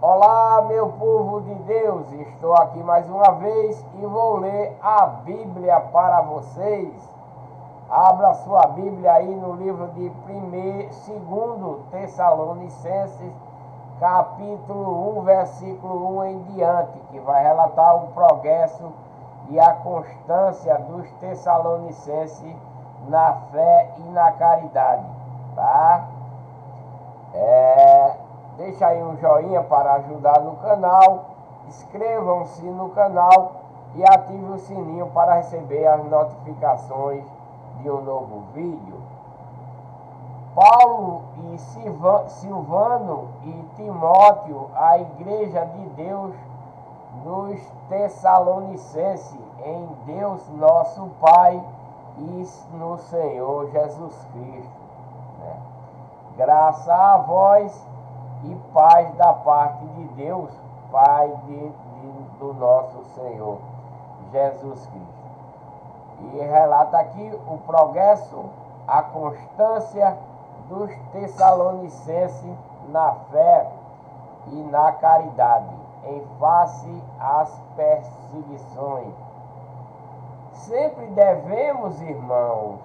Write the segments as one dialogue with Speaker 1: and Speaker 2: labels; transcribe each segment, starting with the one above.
Speaker 1: Olá, meu povo de Deus, estou aqui mais uma vez e vou ler a Bíblia para vocês. Abra sua Bíblia aí no livro de 2 Tessalonicenses, capítulo 1, versículo 1 em diante, que vai relatar o progresso e a constância dos tessalonicenses na fé e na caridade, tá? Deixa aí um joinha para ajudar no canal, inscrevam-se no canal e ative o sininho para receber as notificações de um novo vídeo. Paulo e Silvano e Timóteo, a igreja de Deus nos Tessalonicenses, em Deus nosso Pai e no Senhor Jesus Cristo, né? Graça a vós e paz da parte de Deus, Pai do nosso Senhor Jesus Cristo. E relata aqui o progresso, a constância dos tessalonicenses na fé e na caridade, em face às perseguições. Sempre devemos, irmãos,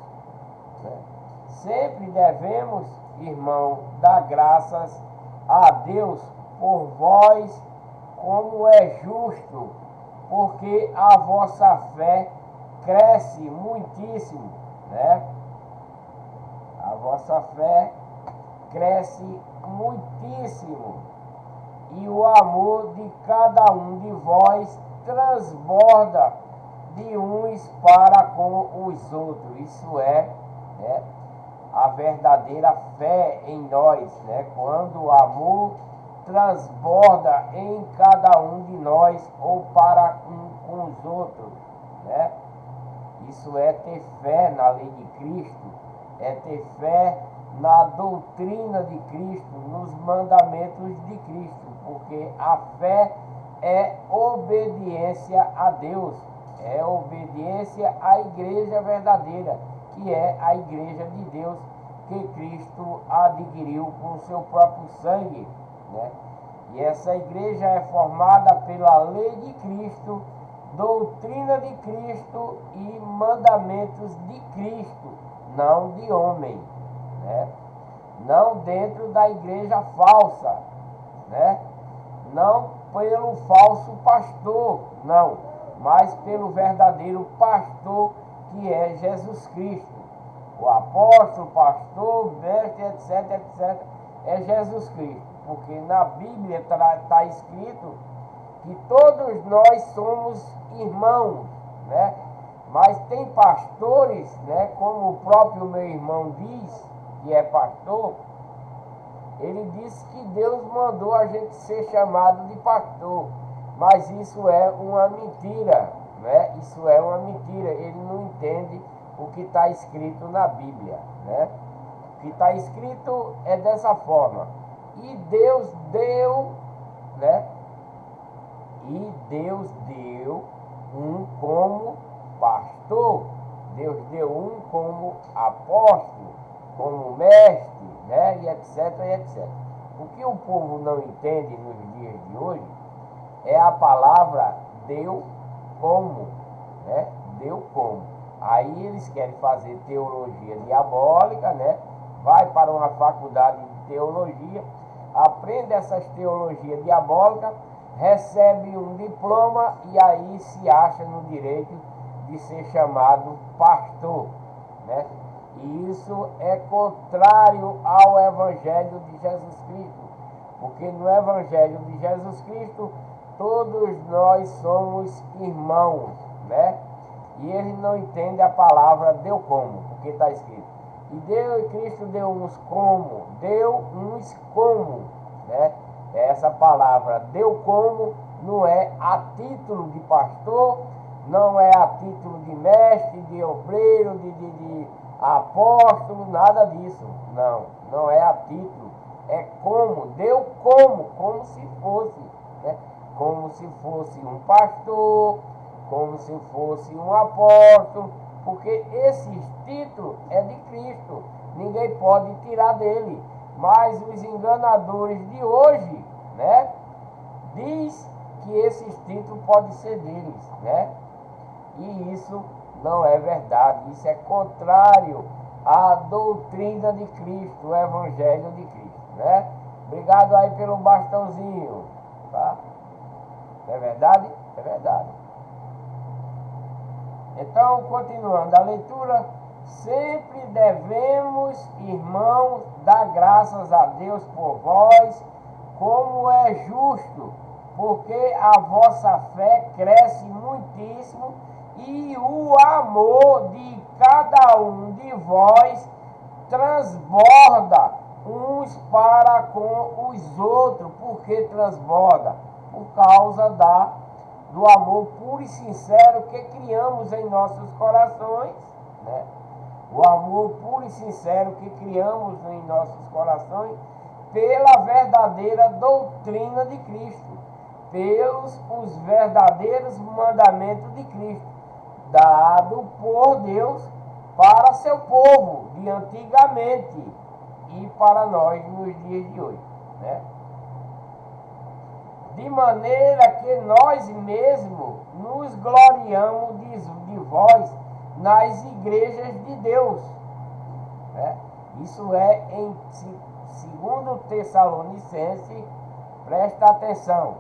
Speaker 1: dar graças a Deus por vós, como é justo, porque a vossa fé cresce muitíssimo, né? A vossa fé cresce muitíssimo, e o amor de cada um de vós transborda de uns para com os outros. Isso é, né, a verdadeira fé em nós, né? Quando o amor transborda em cada um de nós ou para com os outros, né? Isso é ter fé na lei de Cristo, é ter fé na doutrina de Cristo, nos mandamentos de Cristo, porque a fé é obediência a Deus, é obediência à igreja verdadeira, que é a igreja de Deus que Cristo adquiriu com o seu próprio sangue, né? E essa igreja é formada pela lei de Cristo, doutrina de Cristo e mandamentos de Cristo, não de homem, né? Não dentro da igreja falsa, né? Não pelo falso pastor, não, mas pelo verdadeiro pastor, que é Jesus Cristo. O apóstolo, pastor, mestre, etc, etc, é Jesus Cristo. Porque na Bíblia está escrito que todos nós somos irmãos, né? Mas tem pastores, né, como o próprio meu irmão diz, que é pastor, ele disse que Deus mandou a gente ser chamado de pastor, mas isso é uma mentira, né? Isso é uma mentira, ele não entende o que está escrito na Bíblia, né? O que está escrito é dessa forma: e Deus deu, né? E Deus deu um como pastor, Deus deu um como apóstolo, como mestre, né? E etc, e etc. O que o povo não entende nos dias de hoje é a palavra deu como, né? Deu como. Aí eles querem fazer teologia diabólica, né? Vai para uma faculdade de teologia, aprende essas teologias diabólicas, recebe um diploma e aí se acha no direito de ser chamado pastor, né? E isso é contrário ao Evangelho de Jesus Cristo, porque no Evangelho de Jesus Cristo todos nós somos irmãos, né? E ele não entende a palavra deu como, porque está escrito. E Cristo deu uns como, né? Essa palavra deu como não é a título de pastor, não é a título de mestre, de obreiro, de apóstolo, nada disso. Não é a título. É como, deu como se fosse, né? Como se fosse um pastor, como se fosse um apóstolo, porque esse título é de Cristo, ninguém pode tirar dele. Mas os enganadores de hoje, né, diz que esses títulos podem ser deles, né? E isso não é verdade, isso é contrário à doutrina de Cristo, o Evangelho de Cristo, né? Obrigado aí pelo bastãozinho, tá? É verdade? É verdade. Então, continuando a leitura, sempre devemos, irmãos, dar graças a Deus por vós, como é justo, porque a vossa fé cresce muitíssimo e o amor de cada um de vós transborda uns para com os outros. Por que transborda? Por causa do amor puro e sincero que criamos em nossos corações, né? O amor puro e sincero que criamos em nossos corações pela verdadeira doutrina de Cristo, pelos os verdadeiros mandamentos de Cristo, dado por Deus para seu povo de antigamente e para nós nos dias de hoje, né? De maneira que nós mesmos nos gloriamos de vós nas igrejas de Deus, né? Isso é em 2 Tessalonicenses, presta atenção,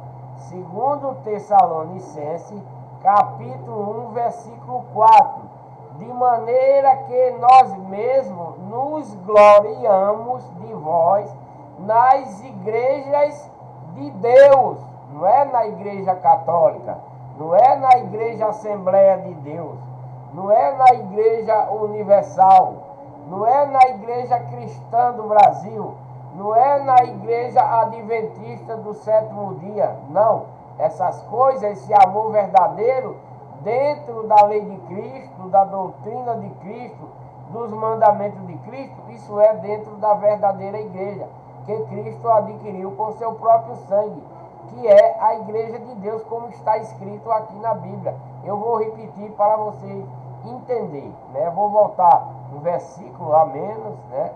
Speaker 1: 2 Tessalonicenses, capítulo 1, versículo 4, de maneira que nós mesmos nos gloriamos de vós nas igrejas de Deus, não é na igreja católica, não é na igreja Assembleia de Deus, não é na igreja universal, não é na igreja cristã do Brasil, não é na igreja adventista do sétimo dia, não. Essas coisas, esse amor verdadeiro, dentro da lei de Cristo, da doutrina de Cristo, dos mandamentos de Cristo, isso é dentro da verdadeira igreja, que Cristo adquiriu com seu próprio sangue, que é a igreja de Deus, como está escrito aqui na Bíblia. Eu vou repetir para vocês entenderem, né? Vou voltar um versículo a menos, né?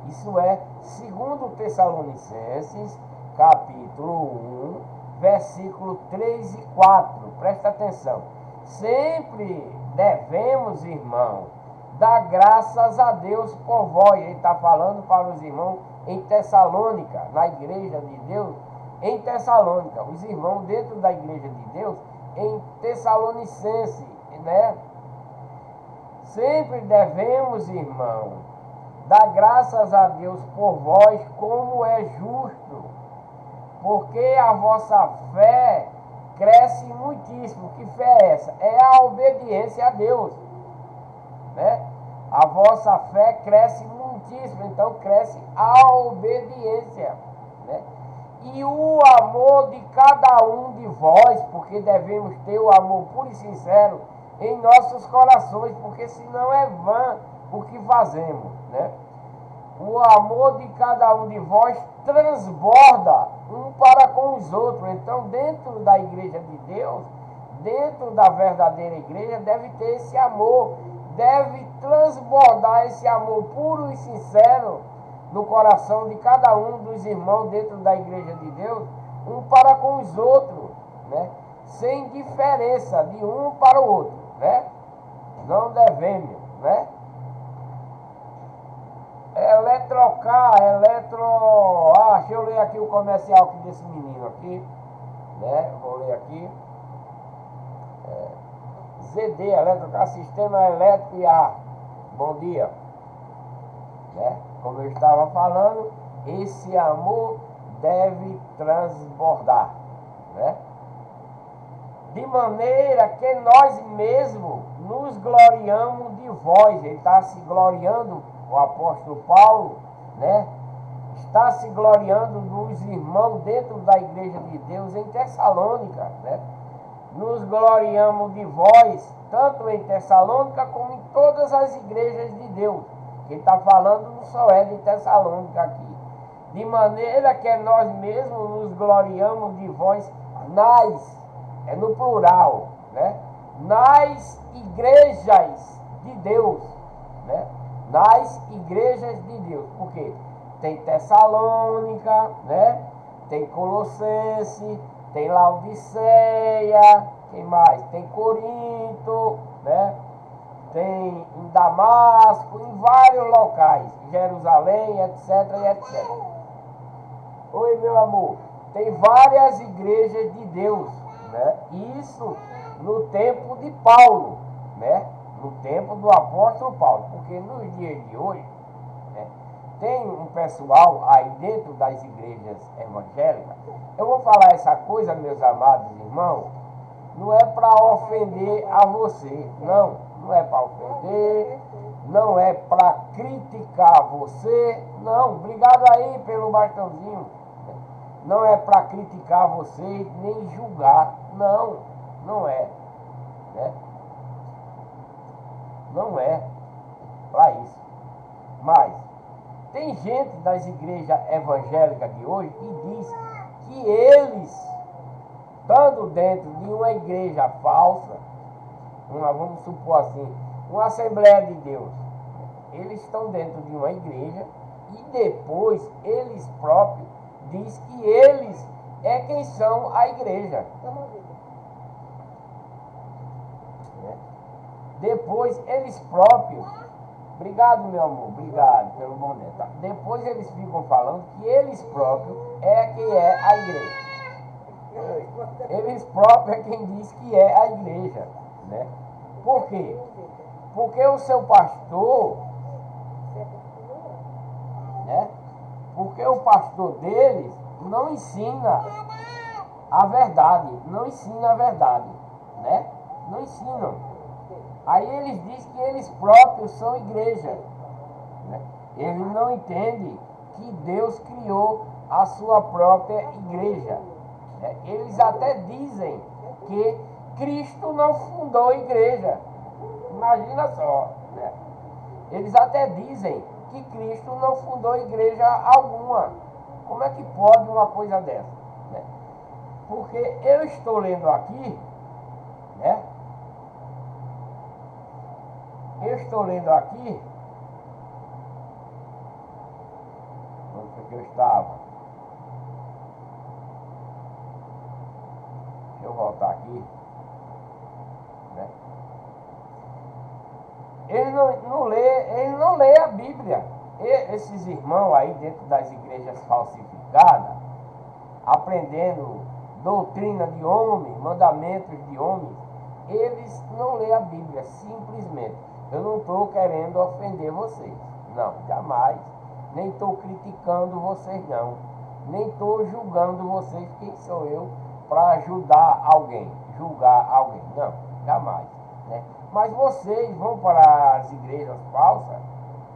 Speaker 1: Isso é 2 Tessalonicenses, capítulo 1, versículo 3 e 4. Presta atenção. Sempre devemos, irmão, dar graças a Deus por vós. Ele está falando para os irmãos em Tessalônica, na igreja de Deus, em Tessalônica. Os irmãos dentro da igreja de Deus, em Tessalonicense, né? Sempre devemos, irmão, dar graças a Deus por vós, como é justo, porque a vossa fé cresce muitíssimo. Que fé é essa? É a obediência a Deus, né? A vossa fé cresce muitíssimo, então cresce a obediência, né? E o amor de cada um de vós, porque devemos ter o amor puro e sincero em nossos corações, porque senão é vã o que fazemos, né? O amor de cada um de vós transborda um para com os outros. Então, dentro da igreja de Deus, dentro da verdadeira igreja, deve ter esse amor, deve transbordar esse amor puro e sincero no coração de cada um dos irmãos dentro da igreja de Deus, um para com os outros, né? Sem diferença de um para o outro, né? Não devemos, né? Deixa eu ler aqui o comercial aqui desse menino aqui, né? Vou ler aqui. ZD, Eletrocar, Sistema Elétrico e Ar. Bom dia. Né? Como eu estava falando, esse amor deve transbordar, né? De maneira que nós mesmos nos gloriamos de vós. Ele está se gloriando, o apóstolo Paulo, né? Está se gloriando dos irmãos dentro da igreja de Deus em Tessalônica, né? Nos gloriamos de vós, tanto em Tessalônica como em todas as igrejas de Deus. Ele está falando não só é de Tessalônica aqui. De maneira que nós mesmos nos gloriamos de vós é no plural, né? Nas igrejas de Deus, né? Nas igrejas de Deus. Por quê? Tem Tessalônica, né? Tem Colossense, tem Laodiceia, quem mais? Tem Corinto, né? Tem em Damasco, em vários locais, Jerusalém, etc, e etc. Oi, meu amor. Tem várias igrejas de Deus, né? Isso no tempo de Paulo, né? No tempo do apóstolo Paulo, porque nos dias de hoje, né, tem um pessoal aí dentro das igrejas evangélicas. Eu vou falar essa coisa, meus amados irmãos, não é para ofender a você, não é para ofender, não é para criticar você, não, obrigado aí pelo bastãozinho, não é para criticar você, nem julgar, não é, né? Não é para isso. Mas tem gente das igrejas evangélicas de hoje que diz que eles, estando dentro de uma igreja falsa, vamos supor assim, uma Assembleia de Deus, eles estão dentro de uma igreja e depois eles próprios diz que eles é quem são a igreja. Depois eles próprios, obrigado meu amor, obrigado pelo boné, tá? Depois eles ficam falando que eles próprios é quem é a igreja. Eles próprios é quem diz que é a igreja, né? Por quê? Porque o seu pastor, né? Porque o pastor deles não ensina a verdade, né? Não ensinam. Aí eles dizem que eles próprios são igreja, né? Eles não entendem que Deus criou a sua própria igreja, né? Eles até dizem que Cristo não fundou a igreja. Imagina só, né? Eles até dizem que Cristo não fundou igreja alguma. Como é que pode uma coisa dessa, né? Porque eu estou lendo aqui, né? Eu estou lendo aqui. Onde foi que eu estava? Deixa eu voltar aqui, né? Ele não lê a Bíblia. Esses irmãos aí dentro das igrejas falsificadas, aprendendo doutrina de homens, mandamentos de homens, eles não lêem a Bíblia, simplesmente. Eu não estou querendo ofender vocês, não, jamais. Nem estou criticando vocês, não. Nem estou julgando vocês, quem sou eu para ajudar alguém, julgar alguém, não, jamais, né? Mas vocês vão para as igrejas falsas,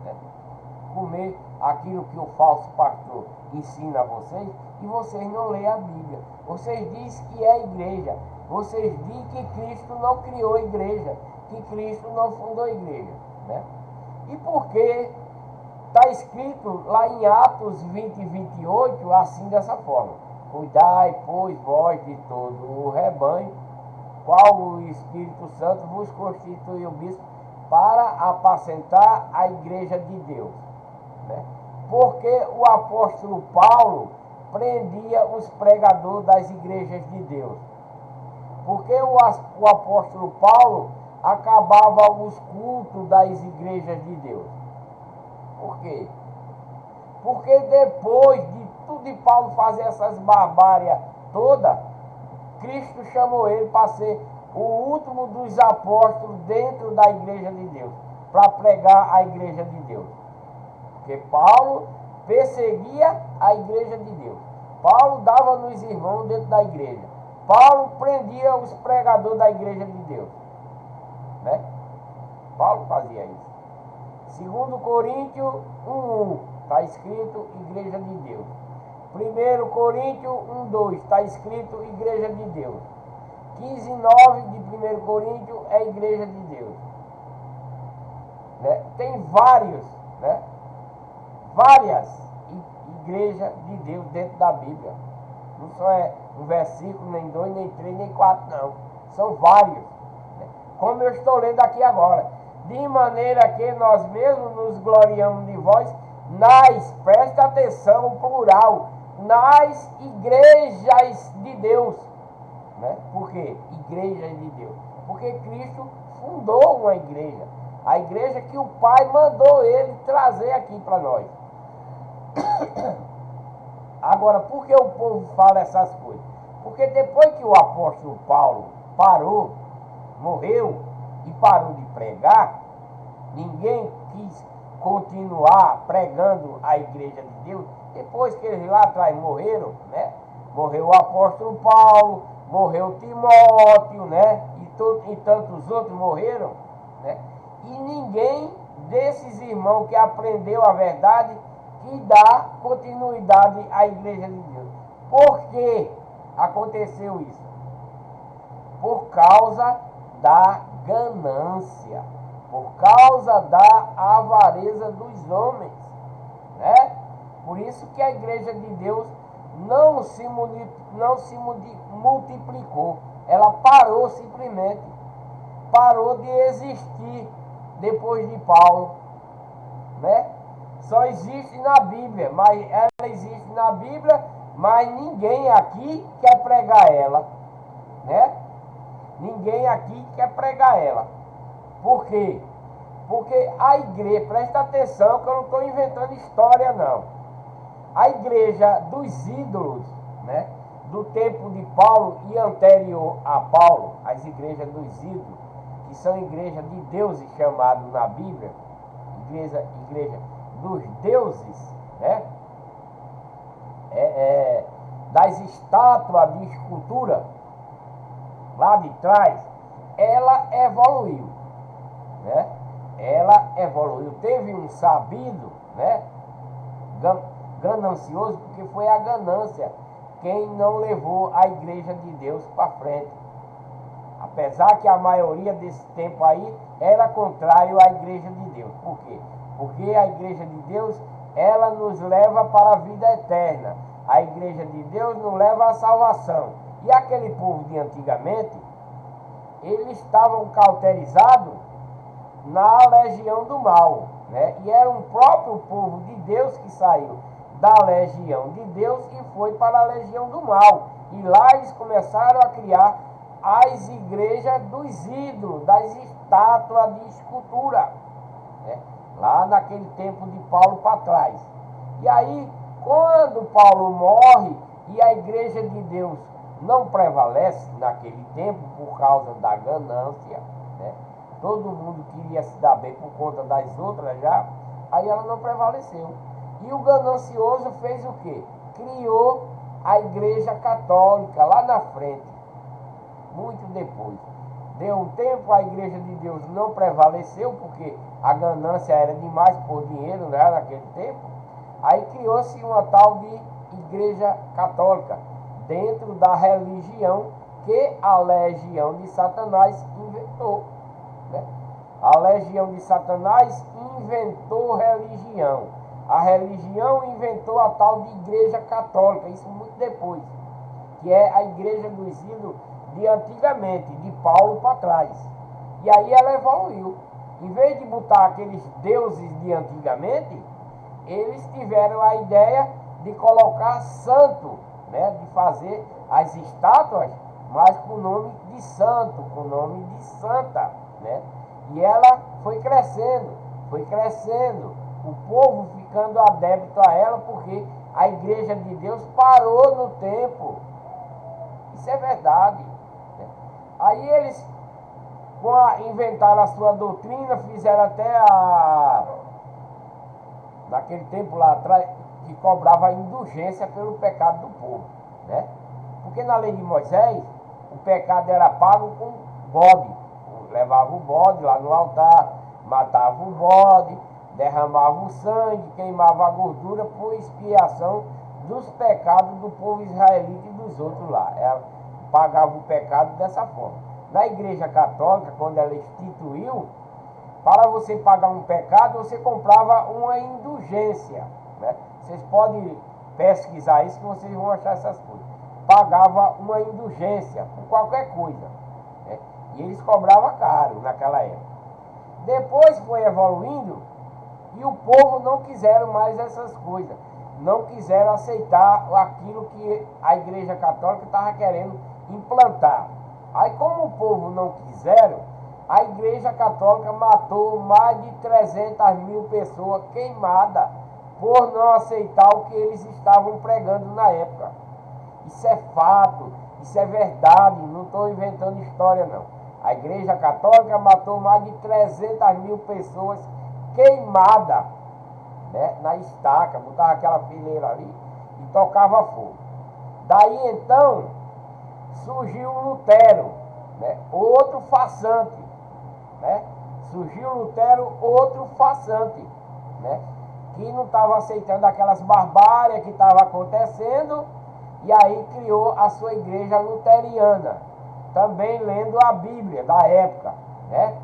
Speaker 1: né, comer aquilo que o falso pastor ensina a vocês, e vocês não leem a Bíblia. Vocês dizem que é igreja, vocês dizem que Cristo não criou a igreja, que Cristo não fundou a igreja, né? E por que está escrito lá em Atos 20 e 28, assim dessa forma: cuidai, pois, vós de todo o rebanho, qual o Espírito Santo vos constituiu bispo para apacentar a igreja de Deus, né? Porque o apóstolo Paulo prendia os pregadores das igrejas de Deus. Porque o apóstolo Paulo acabava os cultos das igrejas de Deus. Por quê? Porque depois de tudo de Paulo fazer essas barbárias todas, Cristo chamou ele para ser o último dos apóstolos dentro da igreja de Deus, para pregar a igreja de Deus. Porque Paulo perseguia a igreja de Deus. Paulo dava nos irmãos dentro da igreja. Paulo prendia os pregadores da igreja de Deus, né? Paulo fazia isso. 2 Coríntios 1:1 está escrito igreja de Deus. 1 Coríntios 1:2 está escrito igreja de Deus. 15:9 de 1 Coríntios é igreja de Deus, né? Tem várias igrejas de Deus dentro da Bíblia. Não só é um versículo, nem 2, nem 3, nem 4, não. São vários, né? Como eu estou lendo aqui agora. De maneira que nós mesmos nos gloriamos de vós, preste atenção, plural, nas igrejas de Deus. Né? Por quê? Igrejas de Deus. Porque Cristo fundou uma igreja. A igreja que o Pai mandou ele trazer aqui para nós. Agora, por que o povo fala essas coisas? Porque depois que o apóstolo Paulo parou, morreu e parou de pregar, ninguém quis continuar pregando a igreja de Deus. Depois que eles lá atrás morreram, né? Morreu o apóstolo Paulo, morreu Timóteo, né? E tantos outros morreram, né? E ninguém desses irmãos que aprendeu a verdade que dá continuidade à igreja de Deus. Por que aconteceu isso? Por causa da ganância, por causa da avareza dos homens, né? Por isso que a igreja de Deus não se multiplicou, ela parou simplesmente, parou de existir depois de Paulo, né? Só existe na Bíblia, mas ela existe na Bíblia, mas ninguém aqui quer pregar ela, né? Ninguém aqui quer pregar ela. Por quê? Porque a igreja, presta atenção que eu não estou inventando história não. A igreja dos ídolos, né? Do tempo de Paulo e anterior a Paulo, as igrejas dos ídolos, que são igrejas de deuses chamados na Bíblia, igreja dos deuses, né? Das estátuas de escultura, lá de trás, ela evoluiu, né? Ela evoluiu. Teve um sabido, né? Ganancioso, porque foi a ganância quem não levou a igreja de Deus para frente. Apesar que a maioria desse tempo aí era contrário à igreja de Deus. Por quê? Porque a igreja de Deus, ela nos leva para a vida eterna. A igreja de Deus nos leva à salvação. E aquele povo de antigamente, eles estavam cauterizados na legião do mal, né? E era um próprio povo de Deus que saiu da legião de Deus e foi para a legião do mal. E lá eles começaram a criar as igrejas dos ídolos, das estátuas de escultura, né? Lá naquele tempo de Paulo para trás. E aí, quando Paulo morre e a igreja de Deus não prevalece naquele tempo por causa da ganância, né? Todo mundo queria se dar bem por conta das outras já, aí ela não prevaleceu. E o ganancioso fez o quê? Criou a igreja católica lá na frente, muito depois. Deu um tempo, a igreja de Deus não prevaleceu, porque a ganância era demais por dinheiro, né, naquele tempo. Aí criou-se uma tal de igreja católica, dentro da religião que a legião de Satanás inventou, né? A legião de Satanás inventou religião. A religião inventou a tal de igreja católica, isso muito depois, que é a igreja dos ídolos de antigamente, de Paulo para trás. E aí ela evoluiu. Em vez de botar aqueles deuses de antigamente, eles tiveram a ideia de colocar santo, né? De fazer as estátuas, mas com o nome de santo, com o nome de santa, né? E ela foi crescendo, o povo ficando adepto a ela, porque a igreja de Deus parou no tempo. Isso é verdade, né? Aí eles inventaram a sua doutrina, fizeram até naquele tempo lá atrás, que cobrava indulgência pelo pecado do povo, né? Porque na lei de Moisés, o pecado era pago com bode. Levava o bode lá no altar, matava o bode, derramava o sangue, queimava a gordura por expiação dos pecados do povo israelita e dos outros lá. Ela pagava o pecado dessa forma. Na igreja católica, quando ela instituiu, para você pagar um pecado, você comprava uma indulgência, né? Vocês podem pesquisar isso que vocês vão achar essas coisas. Pagava uma indulgência por qualquer coisa, né? E eles cobravam caro naquela época. Depois foi evoluindo e o povo não quiseram mais essas coisas. não quiseram aceitar aquilo que a Igreja Católica estava querendo implantar. Aí, como o povo não quiseram, a Igreja Católica matou mais de 300 mil pessoas queimadas por não aceitar o que eles estavam pregando na época. Isso é fato, isso é verdade, não estou inventando história não. A Igreja Católica matou mais de 300 mil pessoas queimadas, né, na estaca, botava aquela fileira ali e tocava fogo. Daí então surgiu Lutero, né, outro farsante, né? Surgiu Lutero, outro farsante, né, que não estava aceitando aquelas barbárias que estavam acontecendo, e aí criou a sua igreja luteriana, também lendo a Bíblia da época, né?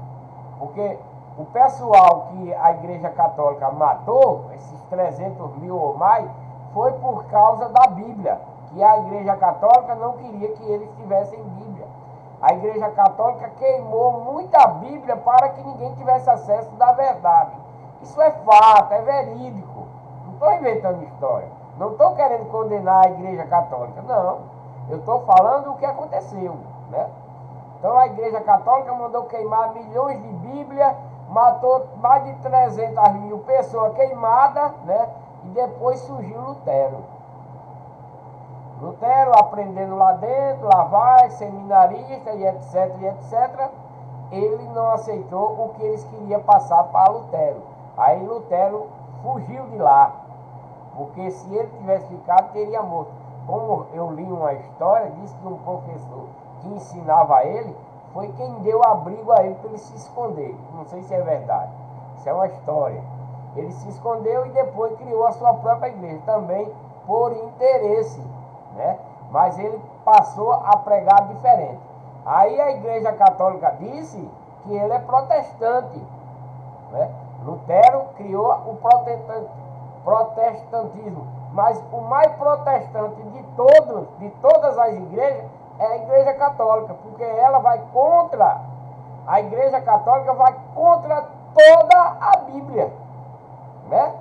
Speaker 1: Porque o pessoal que a Igreja Católica matou, esses 300 mil ou mais, foi por causa da Bíblia, que a Igreja Católica não queria que eles tivessem Bíblia. A Igreja Católica queimou muita Bíblia para que ninguém tivesse acesso da verdade. Isso é fato, é verídico. Não estou inventando história. Não estou querendo condenar a Igreja Católica, não. Eu estou falando o que aconteceu, né? Então a Igreja Católica mandou queimar milhões de Bíblia, matou mais de 300 mil pessoas queimadas, né? E depois surgiu Lutero. Lutero aprendendo lá dentro, lá vai, seminarista e etc, ele não aceitou o que eles queriam passar para Lutero. Aí Lutero fugiu de lá, porque se ele tivesse ficado, teria morto. Como eu li uma história, disse que um professor que ensinava a ele foi quem deu abrigo a ele para ele se esconder. Não sei se é verdade, isso é uma história. Ele se escondeu e depois criou a sua própria igreja, também por interesse, né? Mas ele passou a pregar diferente. Aí a Igreja Católica disse que ele é protestante, né? Lutero criou o protestantismo, mas o mais protestante de todas as igrejas é a Igreja Católica, porque ela vai contra, a Igreja Católica vai contra toda a Bíblia, né?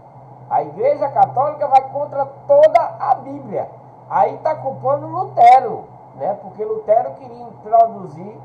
Speaker 1: A Igreja Católica vai contra toda a Bíblia. Aí está culpando Lutero, né? Porque Lutero queria introduzir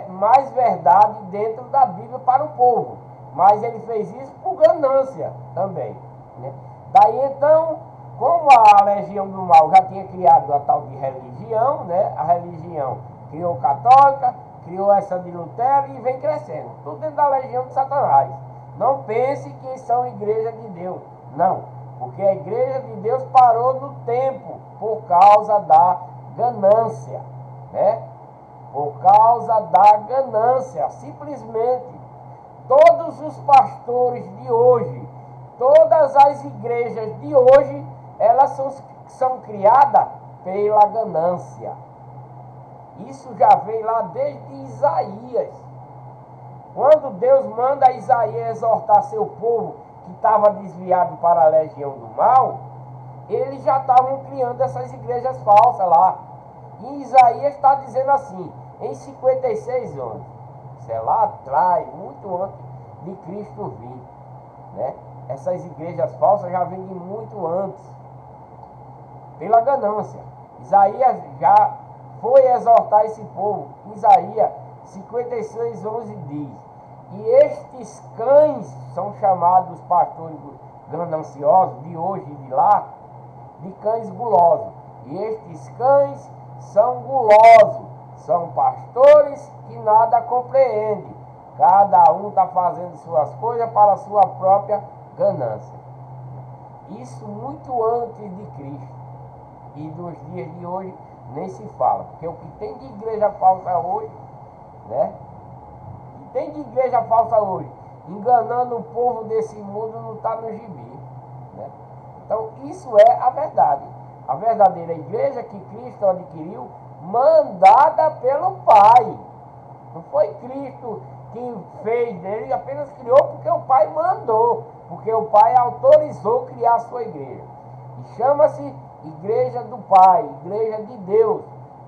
Speaker 1: mais verdade dentro da Bíblia para o povo, mas ele fez isso por ganância também, né? Daí então, como a Legião do Mal já tinha criado a tal de religião, né? A religião criou católica, criou essa de Lutero e vem crescendo, tudo dentro da legião de Satanás. Não pense que são igreja de Deus, não, porque a igreja de Deus parou no tempo por causa da ganância, né? Por causa da ganância, simplesmente. Todos os pastores de hoje, todas as igrejas de hoje, elas são criadas pela ganância. Isso já vem lá desde Isaías. Quando Deus manda Isaías exortar seu povo que estava desviado para a legião do mal, eles já estavam criando essas igrejas falsas lá. E Isaías está dizendo assim, em 56 anos, isso é lá atrás, muito antes de Cristo vir, né? Essas igrejas falsas já vêm de muito antes, pela ganância. Isaías já foi exortar esse povo. Isaías 56, 11 diz: e estes cães são chamados pastores gananciosos de hoje e de lá, de cães gulosos. E estes cães são gulosos, são pastores que nada compreendem. Cada um está fazendo suas coisas para a sua própria ganância. Isso muito antes de Cristo. E nos dias de hoje nem se fala. Porque o que tem de igreja falsa hoje, né? O que tem de igreja falsa hoje, enganando o povo desse mundo, não está no gibi, né? Então isso é a verdade. A verdadeira igreja que Cristo adquiriu, mandada pelo Pai. Não foi Cristo que fez dele, apenas criou porque o Pai mandou, porque o Pai autorizou criar a sua igreja. E chama-se Igreja do Pai, Igreja de Deus,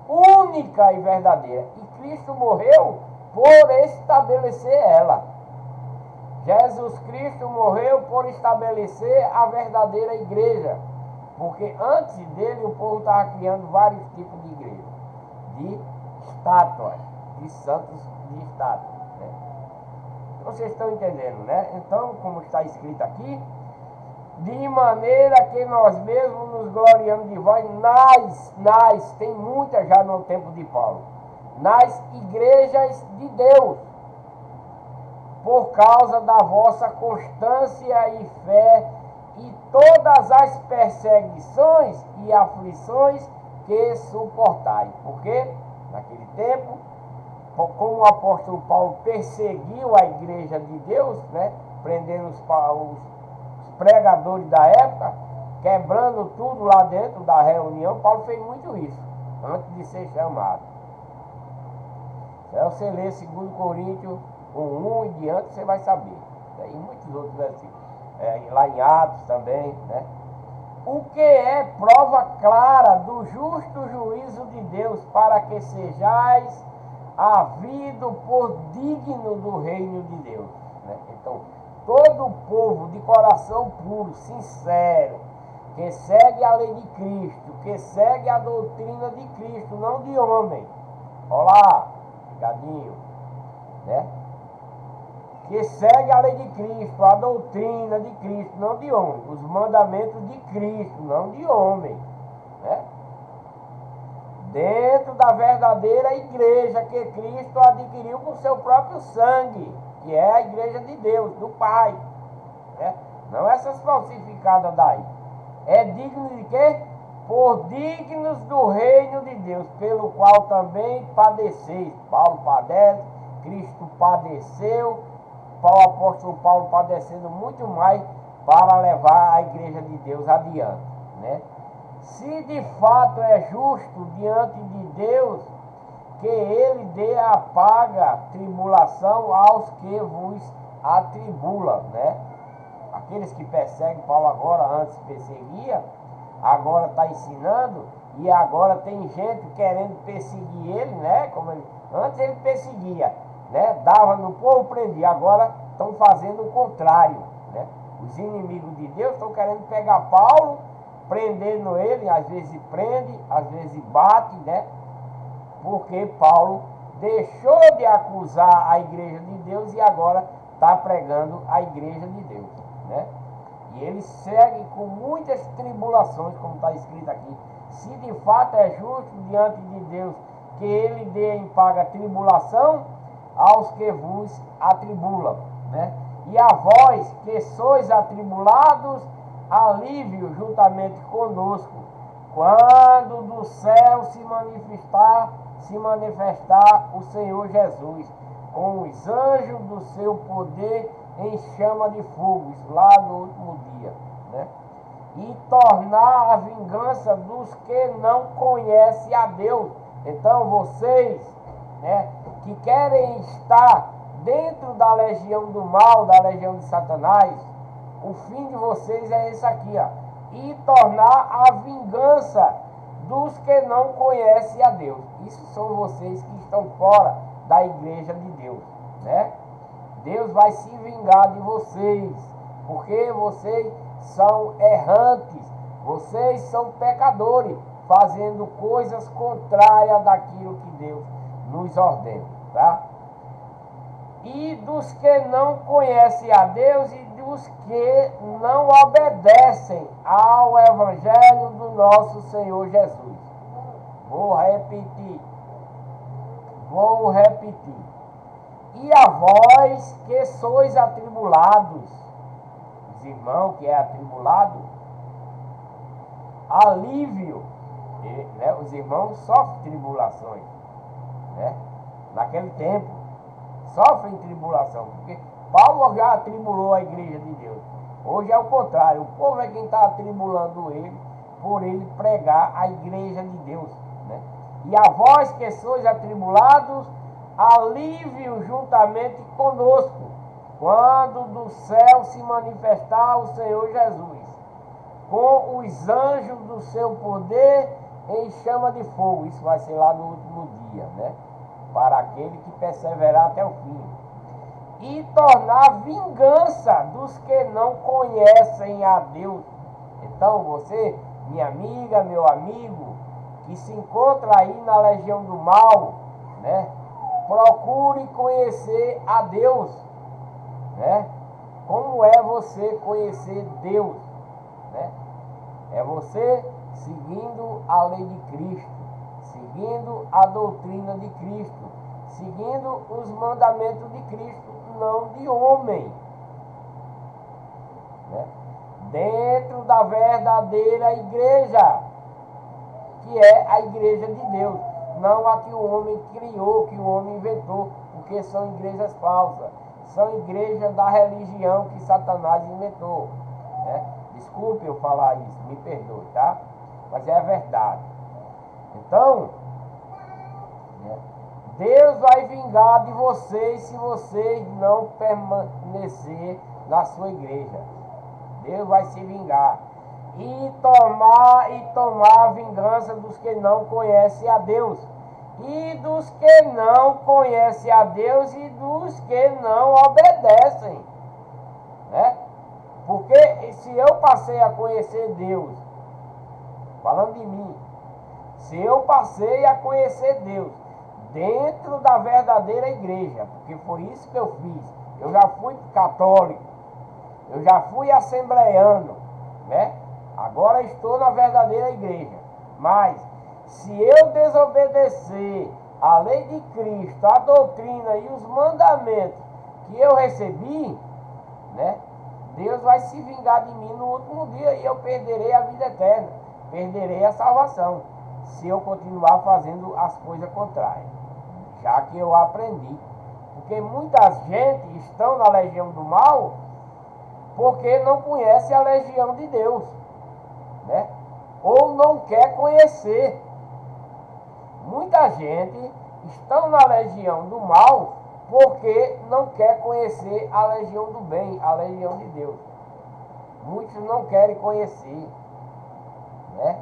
Speaker 1: única e verdadeira. E Cristo morreu por estabelecer ela. Jesus Cristo morreu por estabelecer a verdadeira igreja. Porque antes dele o povo estava criando vários tipos de igreja, de estátuas, de santos de estátuas, né? Vocês estão entendendo, né? Então, como está escrito aqui, de maneira que nós mesmos nos gloriamos de vós, tem muita já no tempo de Paulo, nas igrejas de Deus, por causa da vossa constância e fé e todas as perseguições e aflições que suportai. Porque naquele tempo, como o apóstolo Paulo perseguiu a igreja de Deus, né, prendendo os pregadores da época, quebrando tudo lá dentro da reunião, Paulo fez muito isso, antes de ser chamado. Se você ler 2 Coríntios 1 e diante, você vai saber. E muitos outros versículos. Lá em Atos também, né? O que é prova clara do justo juízo de Deus, para que sejais havido por digno do reino de Deus, né? Então, todo o povo de coração puro, sincero, que segue a lei de Cristo, que segue a doutrina de Cristo, não de homem. Olá, ligadinho, né? Que segue a lei de Cristo, a doutrina de Cristo, não de homem. Os mandamentos de Cristo, não de homem, né? Dentro da verdadeira igreja que Cristo adquiriu com seu próprio sangue, que é a igreja de Deus, do Pai, né? Não essas falsificadas daí. É digno de quê? Por dignos do reino de Deus, pelo qual também padeceis. Paulo padece, Cristo padeceu, o apóstolo Paulo padecendo muito mais para levar a igreja de Deus adiante, né? Se de fato é justo diante de Deus que ele dê a paga tribulação aos que vos atribulam, né? Aqueles que perseguem Paulo agora, antes perseguia, agora está ensinando, e agora tem gente querendo perseguir ele, né? Como ele, antes ele perseguia, né? Dava no povo, prendia, agora estão fazendo o contrário, né? Os inimigos de Deus estão querendo pegar Paulo, prendendo ele, às vezes prende, às vezes bate, né? Porque Paulo deixou de acusar a igreja de Deus e agora está pregando a igreja de Deus, né? E ele segue com muitas tribulações, como está escrito aqui. Se de fato é justo diante de Deus que ele dê em paga tribulação aos que vos atribulam, né? E a vós que sois atribulados, alívio juntamente conosco, quando do céu se manifestar o Senhor Jesus, com os anjos do seu poder em chama de fogo, lá no último dia, né? E tornar a vingança dos que não conhecem a Deus. Então vocês, né, que querem estar dentro da legião do mal, da legião de Satanás, o fim de vocês é esse aqui, ó. E tornar a vingança dos que não conhecem a Deus. Isso são vocês que estão fora da igreja de Deus, né? Deus vai se vingar de vocês, porque vocês são errantes, vocês são pecadores, fazendo coisas contrárias daquilo que Deus nos ordena, tá? E dos que não conhecem a Deus e dos que não obedecem ao Evangelho do nosso Senhor Jesus. Vou repetir. E a vós que sois atribulados, os irmãos que é atribulado, alívio, né? Os irmãos sofrem tribulações, né? Naquele tempo, sofrem tribulação, porque Paulo já atribulou a igreja de Deus. Hoje é o contrário, o povo é quem está atribulando ele, por ele pregar a igreja de Deus, né? E a vós que sois atribulados, alívio juntamente conosco, quando do céu se manifestar o Senhor Jesus, com os anjos do seu poder em chama de fogo. Isso vai ser lá no último dia, né? Para aquele que perseverar até o fim. E tornar vingança dos que não conhecem a Deus. Então você minha amiga, meu amigo, que se encontra aí na legião do mal, né? Procure conhecer a Deus, né? Como é você conhecer Deus, né? É você seguindo a lei de Cristo, seguindo a doutrina de Cristo, seguindo os mandamentos de Cristo, não de homem, né? Dentro da verdadeira igreja, que é a igreja de Deus, não a que o homem criou, que o homem inventou, porque são igrejas falsas, são igrejas da religião que Satanás inventou, né? Desculpe eu falar isso, me perdoe, tá? Mas é a verdade. Então, né, Deus vai vingar de vocês se vocês não permanecer na sua igreja. Deus vai se vingar. E tomar a vingança dos que não conhecem a Deus. E dos que não conhecem a Deus e dos que não obedecem, né? Porque se eu passei a conhecer Deus, falando de mim, se eu passei a conhecer Deus dentro da verdadeira igreja, porque foi isso que eu fiz, eu já fui católico, eu já fui assembleiano, né? Agora estou na verdadeira igreja. Mas se eu desobedecer a lei de Cristo, a doutrina e os mandamentos que eu recebi, né? Deus vai se vingar de mim no último dia e eu perderei a vida eterna, perderei a salvação, se eu continuar fazendo as coisas contrárias, já que eu aprendi. Porque muita gente estão na legião do mal porque não conhece a legião de Deus, né? Ou não quer conhecer. Muita gente estão na legião do mal porque não quer conhecer a legião do bem, a legião de Deus. Muitos não querem conhecer, né?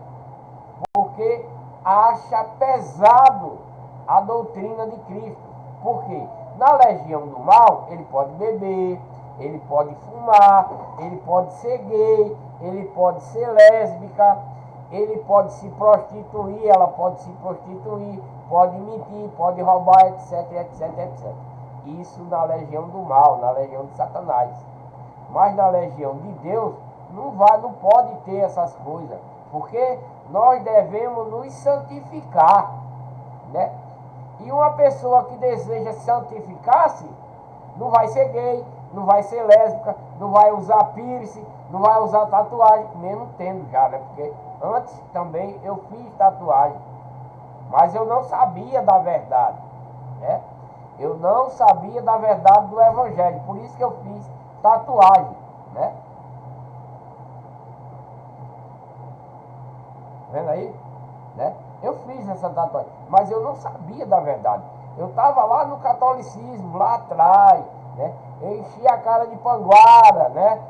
Speaker 1: Porque acha pesado a doutrina de Cristo. Por quê? Na legião do mal, ele pode beber, ele pode fumar, ele pode ser gay, ele pode ser lésbica, ele pode se prostituir, ela pode se prostituir, pode mentir, pode roubar, etc, etc, etc. Isso na legião do mal, na legião de Satanás. Mas na legião de Deus, não pode ter essas coisas, porque nós devemos nos santificar, né? E uma pessoa que deseja santificar-se, não vai ser gay, não vai ser lésbica, não vai usar piercing, não vai usar tatuagem, mesmo tendo já, né? Porque antes também eu fiz tatuagem, mas eu não sabia da verdade, né? Eu não sabia da verdade do evangelho, por isso que eu fiz tatuagem, né? Vendo aí? Né? Eu fiz essa tatuagem, mas eu não sabia da verdade. Eu estava lá no catolicismo, lá atrás, né? Eu enchia a cara de panguara, né?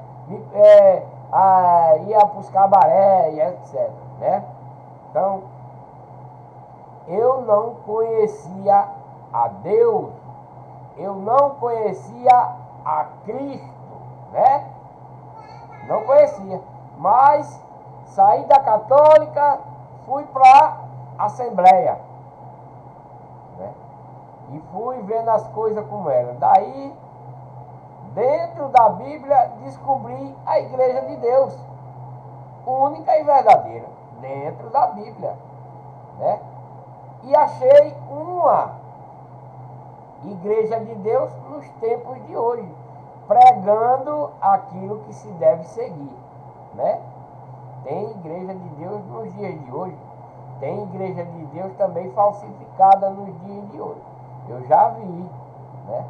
Speaker 1: Ia para os cabaré e etc, né? Então, eu não conhecia a Deus, eu não conhecia a Cristo, né? Não conhecia, mas saí da católica, fui para a Assembleia, né? E fui vendo as coisas como eram. Daí, dentro da Bíblia, descobri a Igreja de Deus, única e verdadeira, dentro da Bíblia, né? E achei uma Igreja de Deus nos tempos de hoje, pregando aquilo que se deve seguir, né? Tem Igreja de Deus nos dias de hoje, tem Igreja de Deus também falsificada nos dias de hoje. Eu já vi, né?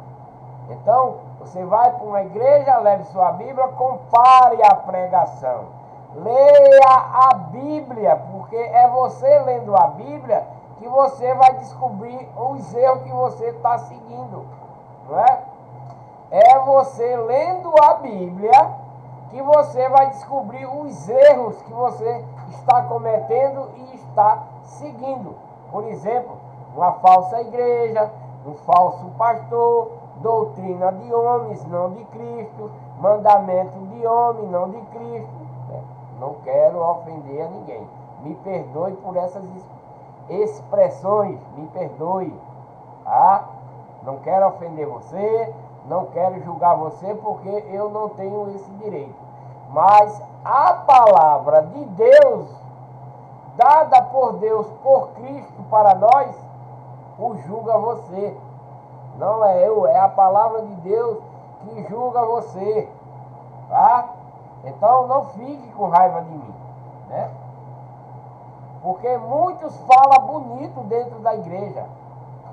Speaker 1: Então, você vai para uma igreja, leve sua Bíblia, compare a pregação. Leia a Bíblia, porque é você lendo a Bíblia que você vai descobrir os erros que você está seguindo, não é? É você lendo a Bíblia que você vai descobrir os erros que você está cometendo e está seguindo. Por exemplo, uma falsa igreja, um falso pastor, doutrina de homens, não de Cristo, mandamento de homem, não de Cristo, né? Não quero ofender a ninguém. Me perdoe por essas expressões, me perdoe. Tá? Não quero ofender você, não quero julgar você, porque eu não tenho esse direito. Mas a palavra de Deus, dada por Deus, por Cristo para nós, o julga você. Não é eu, é a palavra de Deus que julga você. Tá? Então não fique com raiva de mim, né? Porque muitos falam bonito dentro da igreja.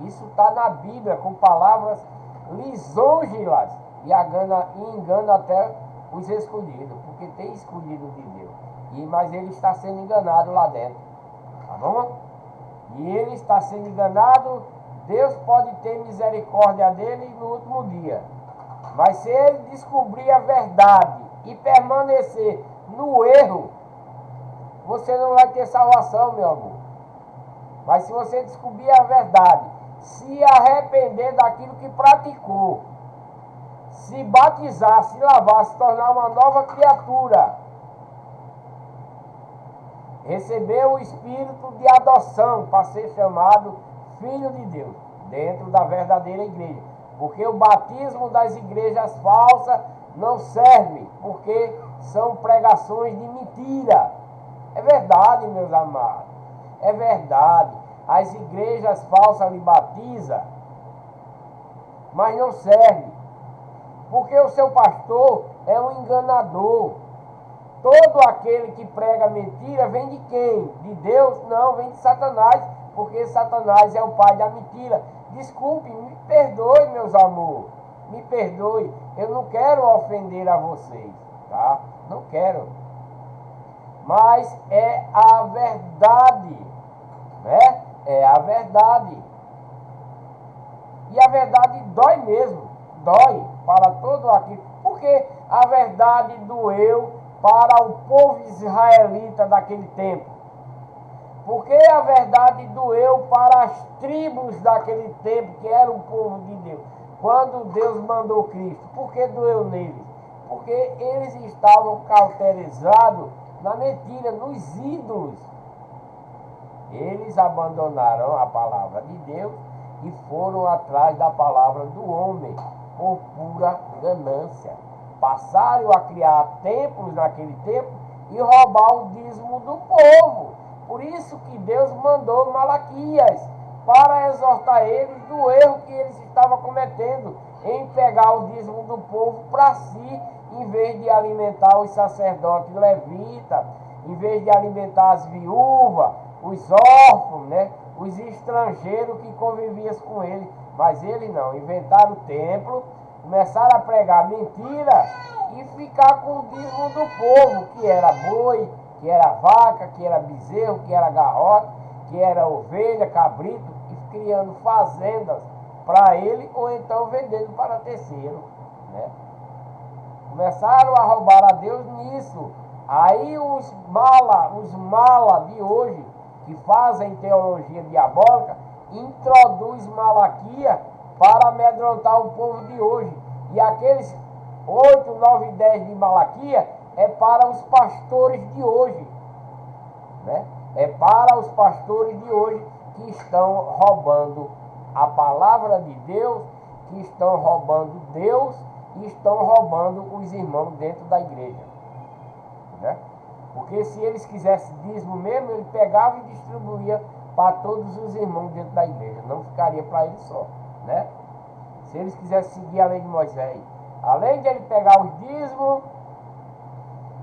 Speaker 1: Isso está na Bíblia, com palavras lisonjelas e engana até os escolhidos, porque tem escolhido de Deus. Mas ele está sendo enganado lá dentro. Tá bom? E ele está sendo enganado, Deus pode ter misericórdia dele no último dia. Mas se ele descobrir a verdade e permanecer no erro, você não vai ter salvação, meu amor. Mas se você descobrir a verdade, se arrepender daquilo que praticou, se batizar, se lavar, se tornar uma nova criatura, receber o espírito de adoção para ser chamado filho de Deus, dentro da verdadeira igreja. Porque o batismo das igrejas falsas não serve, porque são pregações de mentira. É verdade, meus amados, é verdade. As igrejas falsas lhe batizam, mas não serve, porque o seu pastor é um enganador. Todo aquele que prega mentira vem de quem? De Deus? Não, vem de Satanás, porque Satanás é o pai da mentira. Desculpe, me perdoe, meus amores, me perdoe, eu não quero ofender a vocês, tá? Não quero. Mas é a verdade, né? É a verdade. E a verdade dói mesmo, dói para todo aquilo. Porque a verdade doeu para o povo israelita daquele tempo. Porque a verdade doeu para as tribos daquele tempo, que era o povo de Deus. Quando Deus mandou Cristo, por que doeu neles? Porque eles estavam cauterizados na mentira, nos ídolos. Eles abandonaram a palavra de Deus e foram atrás da palavra do homem, por pura ganância. Passaram a criar templos naquele tempo e roubar o dízimo do povo. Por isso que Deus mandou Malaquias para exortar eles do erro que eles estavam cometendo em pegar o dízimo do povo para si, em vez de alimentar os sacerdotes levitas, em vez de alimentar as viúvas, os órfãos, né? Os estrangeiros que conviviam com ele. Mas ele não, inventaram o templo, começaram a pregar mentira e ficar com o dízimo do povo, que era boi, que era vaca, que era bezerro, que era garrote, que era ovelha, cabrito, e criando fazendas para ele, ou então vendendo para terceiro, né? Começaram a roubar a Deus nisso. Aí os mala de hoje, que fazem teologia diabólica, introduz Malaquias para amedrontar o povo de hoje. E aqueles 8, 9 e 10 de Malaquias é para os pastores de hoje, né? É para os pastores de hoje que estão roubando a palavra de Deus, que estão roubando Deus e estão roubando os irmãos dentro da igreja, né? Porque se eles quisessem dízimo mesmo, ele pegava e distribuía para todos os irmãos dentro da igreja, não ficaria para ele só, né? Se eles quisessem seguir a lei de Moisés, além de ele pegar os dízimos,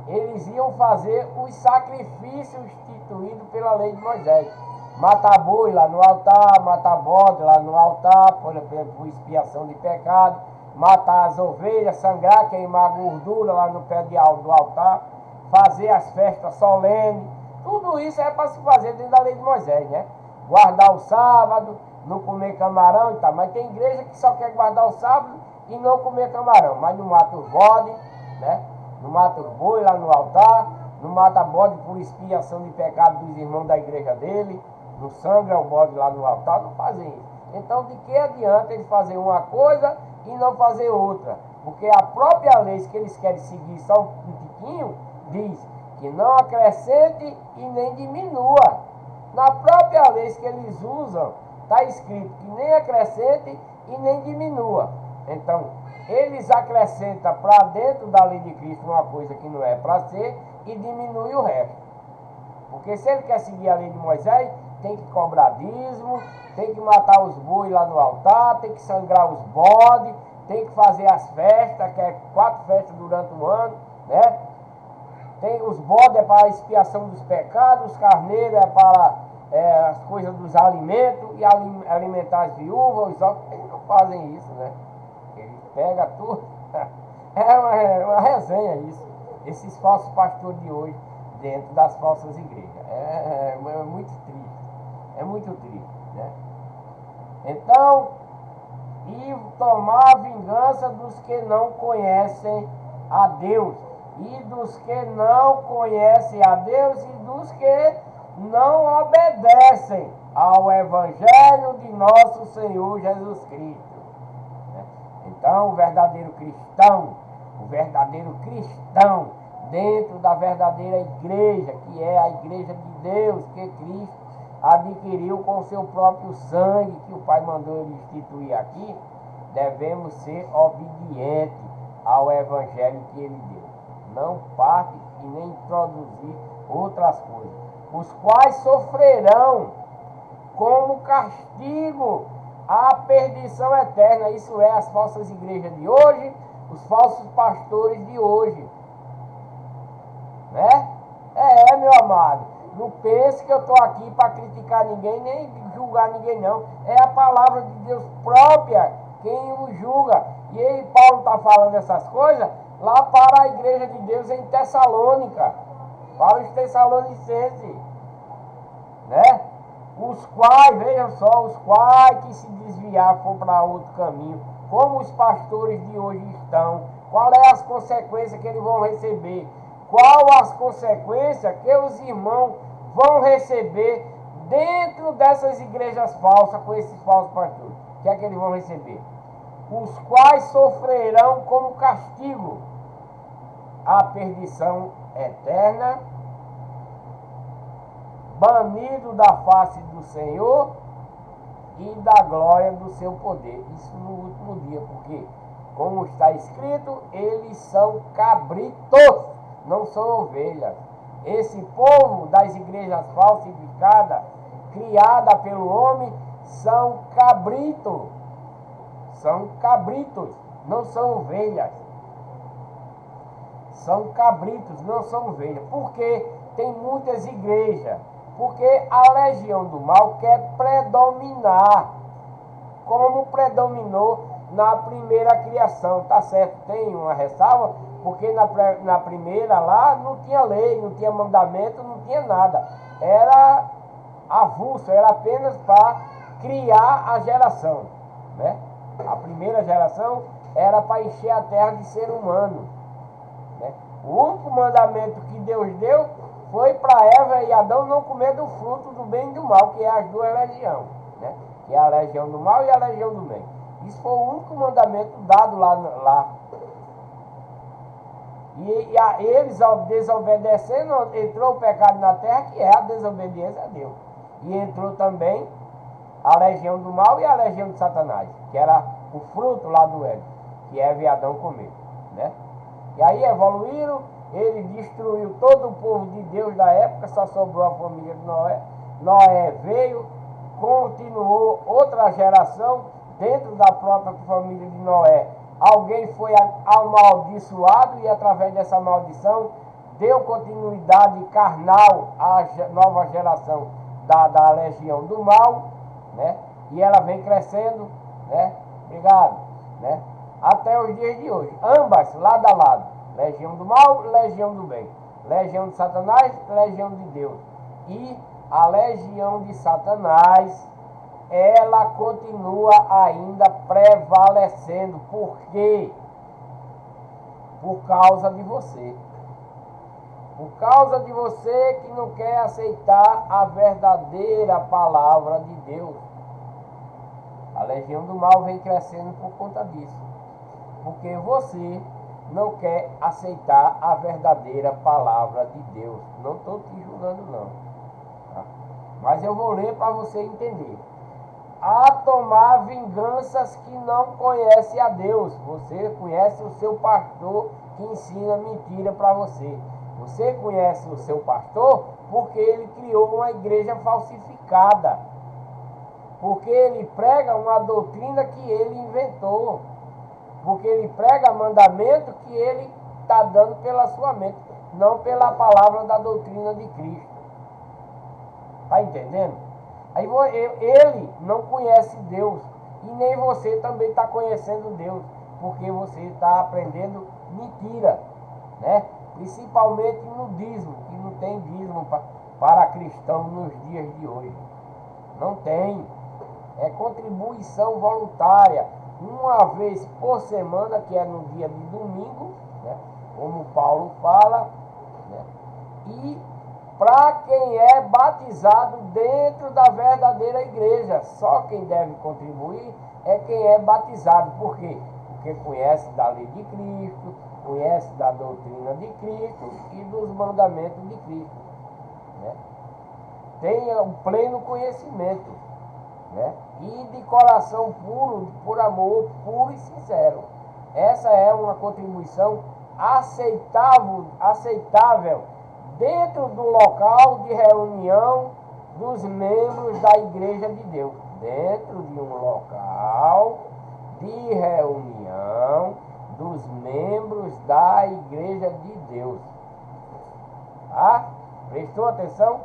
Speaker 1: eles iam fazer os sacrifícios instituídos pela lei de Moisés. Matar boi lá no altar, matar bode lá no altar, por exemplo, expiação de pecado, matar as ovelhas, sangrar, queimar a gordura lá no pé do altar, fazer as festas solenes. Tudo isso é para se fazer dentro da lei de Moisés, né? Guardar o sábado, não comer camarão e tal. Mas tem igreja que só quer guardar o sábado e não comer camarão. Mas não mata os bodes, né? Não mata os boi lá no altar, não mata bode por expiação de pecado dos irmãos da igreja dele, não sangra o bode lá no altar, não fazem isso. Então de que adianta eles fazerem uma coisa e não fazer outra? Porque a própria lei que eles querem seguir só um tiquinho, diz que não acrescente e nem diminua. Na própria lei que eles usam, está escrito que nem acrescente e nem diminua. Então, eles acrescentam para dentro da lei de Cristo uma coisa que não é para ser e diminui o resto. Porque se ele quer seguir a lei de Moisés, tem que cobrar dízimo, tem que matar os bois lá no altar, tem que sangrar os bodes, tem que fazer as festas, que é 4 festas durante o ano, né? Tem os bodes é para a expiação dos pecados, os carneiros é para as coisas dos alimentos, e alimentar as viúvas, os outros. Eles não fazem isso, né? Eles pegam tudo. É uma resenha isso. Esses falsos pastores de hoje, dentro das falsas igrejas. É muito triste. É muito triste, né? Então, e tomar vingança dos que não conhecem a Deus, e dos que não conhecem a Deus, e dos que não obedecem ao Evangelho de nosso Senhor Jesus Cristo. Então, o verdadeiro cristão, dentro da verdadeira igreja, que é a igreja de Deus, que Cristo adquiriu com o seu próprio sangue, que o Pai mandou ele instituir aqui, devemos ser obedientes ao Evangelho que ele deu. Não parte e nem introduzir outras coisas, os quais sofrerão como castigo a perdição eterna. Isso é, as falsas igrejas de hoje, os falsos pastores de hoje, né? Meu amado, não pense que eu estou aqui para criticar ninguém, nem julgar ninguém, não. É a palavra de Deus própria quem o julga. E aí Paulo está falando essas coisas lá para a igreja de Deus em Tessalônica, para os tessalonicenses, né? Os quais, vejam só, os quais que se desviar for para outro caminho, como os pastores de hoje estão, qual é as consequências que eles vão receber? Qual as consequências que os irmãos vão receber dentro dessas igrejas falsas, com esses falsos pastores? O que é que eles vão receber? Os quais sofrerão como castigo a perdição eterna, banido da face do Senhor e da glória do seu poder. Isso no último dia, porque, como está escrito, eles são cabritos, não são ovelhas. Esse povo das igrejas falsificadas, criada pelo homem, são cabritos. São cabritos, não são ovelhas. São cabritos, não são ovelhas. Porque tem muitas igrejas. Porque a legião do mal quer predominar, como predominou na primeira criação, tá certo? Tem uma ressalva, porque na primeira lá não tinha lei, não tinha mandamento, não tinha nada. Era avulso, era apenas para criar a geração, né? A primeira geração era para encher a terra de ser humano, né? O único mandamento que Deus deu foi para Eva e Adão não comer do fruto do bem e do mal, que é as duas legiões, né? Que é a legião do mal e a legião do bem. Isso foi o único mandamento dado lá. E eles, desobedecendo, entrou o pecado na terra, que é a desobediência a Deus. E entrou também a legião do mal e a legião de Satanás, que era o fruto lá do Éden, que Eva e Adão comeram, né? E aí evoluíram, ele destruiu todo o povo de Deus da época, só sobrou a família de Noé. Noé veio, continuou outra geração, dentro da própria família de Noé. Alguém foi amaldiçoado e através dessa maldição deu continuidade carnal à nova geração da legião do mal, né? E ela vem crescendo, né? Obrigado, né? Até os dias de hoje, ambas lado a lado, legião do mal, legião do bem, legião de Satanás, legião de Deus. E a legião de Satanás, ela continua ainda prevalecendo. Por quê? Por causa de você. Por causa de você que não quer aceitar a verdadeira palavra de Deus. A legião do mal vem crescendo por conta disso. Porque você não quer aceitar a verdadeira palavra de Deus. Não estou te julgando não, tá? Mas eu vou ler para você entender. A tomar vinganças que não conhece a Deus. Você conhece o seu pastor que ensina mentira para você. Você conhece o seu pastor porque ele criou uma igreja falsificada. Porque ele prega uma doutrina que ele inventou. Porque ele prega mandamento que ele está dando pela sua mente, não pela palavra da doutrina de Cristo. Está entendendo? Aí ele não conhece Deus. E nem você também está conhecendo Deus. Porque você está aprendendo mentira, né? Principalmente no dízimo, que não tem dízimo para cristão nos dias de hoje. Não tem. É contribuição voluntária. Uma vez por semana, que é no dia de domingo, né? Como Paulo fala, né? E para quem é batizado dentro da verdadeira igreja. Só quem deve contribuir é quem é batizado. Por quê? Porque conhece da lei de Cristo, conhece da doutrina de Cristo e dos mandamentos de Cristo, né? Tem um pleno conhecimento, né? E de coração puro, por amor puro e sincero. Essa é uma contribuição aceitável dentro do local de reunião dos membros da Igreja de Deus. Dentro de um local de reunião dos membros da Igreja de Deus. Ah, prestou atenção?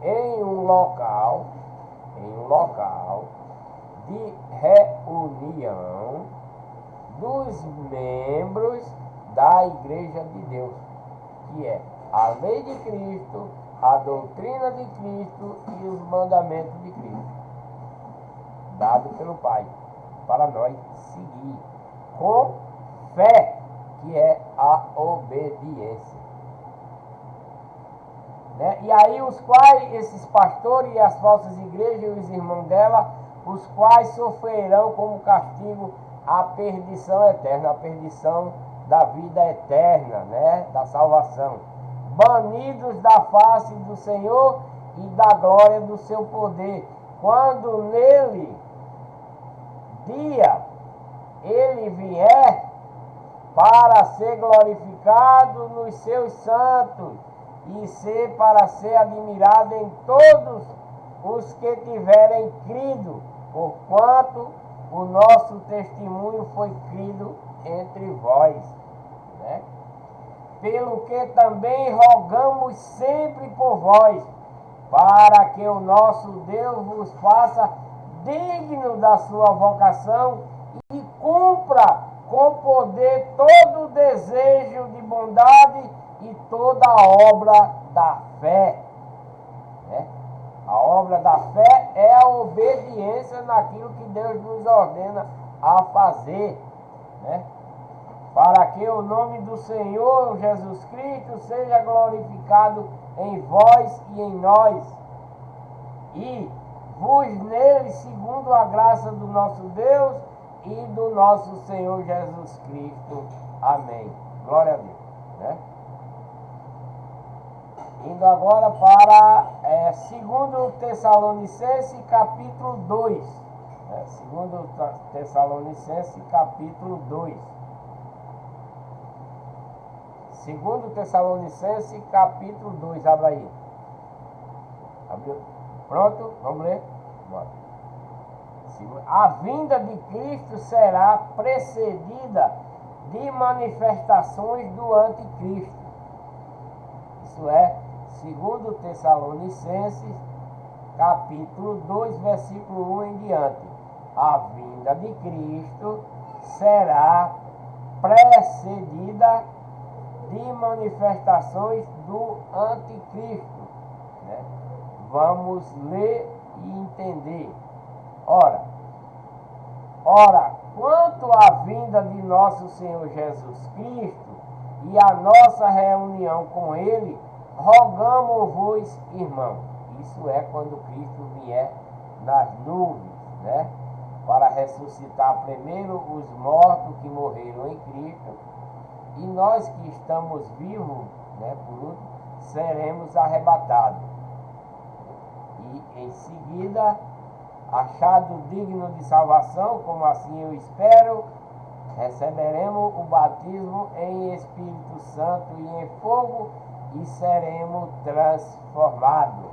Speaker 1: Em um local de reunião dos membros da Igreja de Deus, que é a lei de Cristo, a doutrina de Cristo e os mandamentos de Cristo, dado pelo Pai, para nós seguir com fé, que é a obediência, né? E aí esses pastores e as falsas igrejas e os irmãos dela, os quais sofrerão como castigo a perdição eterna, a perdição da vida eterna, né? Da salvação, banidos da face do Senhor e da glória do seu poder, quando nele dia ele vier para ser glorificado nos seus santos e para ser admirado em todos os que tiverem crido, porquanto o nosso testemunho foi crido entre vós, né? Pelo que também rogamos sempre por vós, para que o nosso Deus vos faça digno da sua vocação e cumpra com poder todo o desejo de bondade e toda a obra da fé, né? A obra da fé é a obediência naquilo que Deus nos ordena a fazer, né? Para que o nome do Senhor Jesus Cristo seja glorificado em vós e em nós, e vos nele, segundo a graça do nosso Deus e do nosso Senhor Jesus Cristo. Amém. Glória a Deus, né? Indo agora para 2 Tessalonicenses capítulo 2. 2 Tessalonicenses capítulo 2. 2 Tessalonicenses capítulo 2, abra aí. Abriu? Pronto? Vamos ler? Bora. A vinda de Cristo será precedida de manifestações do anticristo. Isso é 2 Tessalonicenses capítulo 2, versículo 1 em diante. A vinda de Cristo será precedida de manifestações do anticristo, né? Vamos ler e entender. Ora, quanto à vinda de nosso Senhor Jesus Cristo e a nossa reunião com Ele, rogamo-vos, irmão. Isso é quando Cristo vier nas nuvens, né? Para ressuscitar primeiro os mortos que morreram em Cristo e nós que estamos vivos, né, por último, seremos arrebatados. E em seguida, achado digno de salvação, como assim eu espero, receberemos o batismo em Espírito Santo e em fogo e seremos transformados.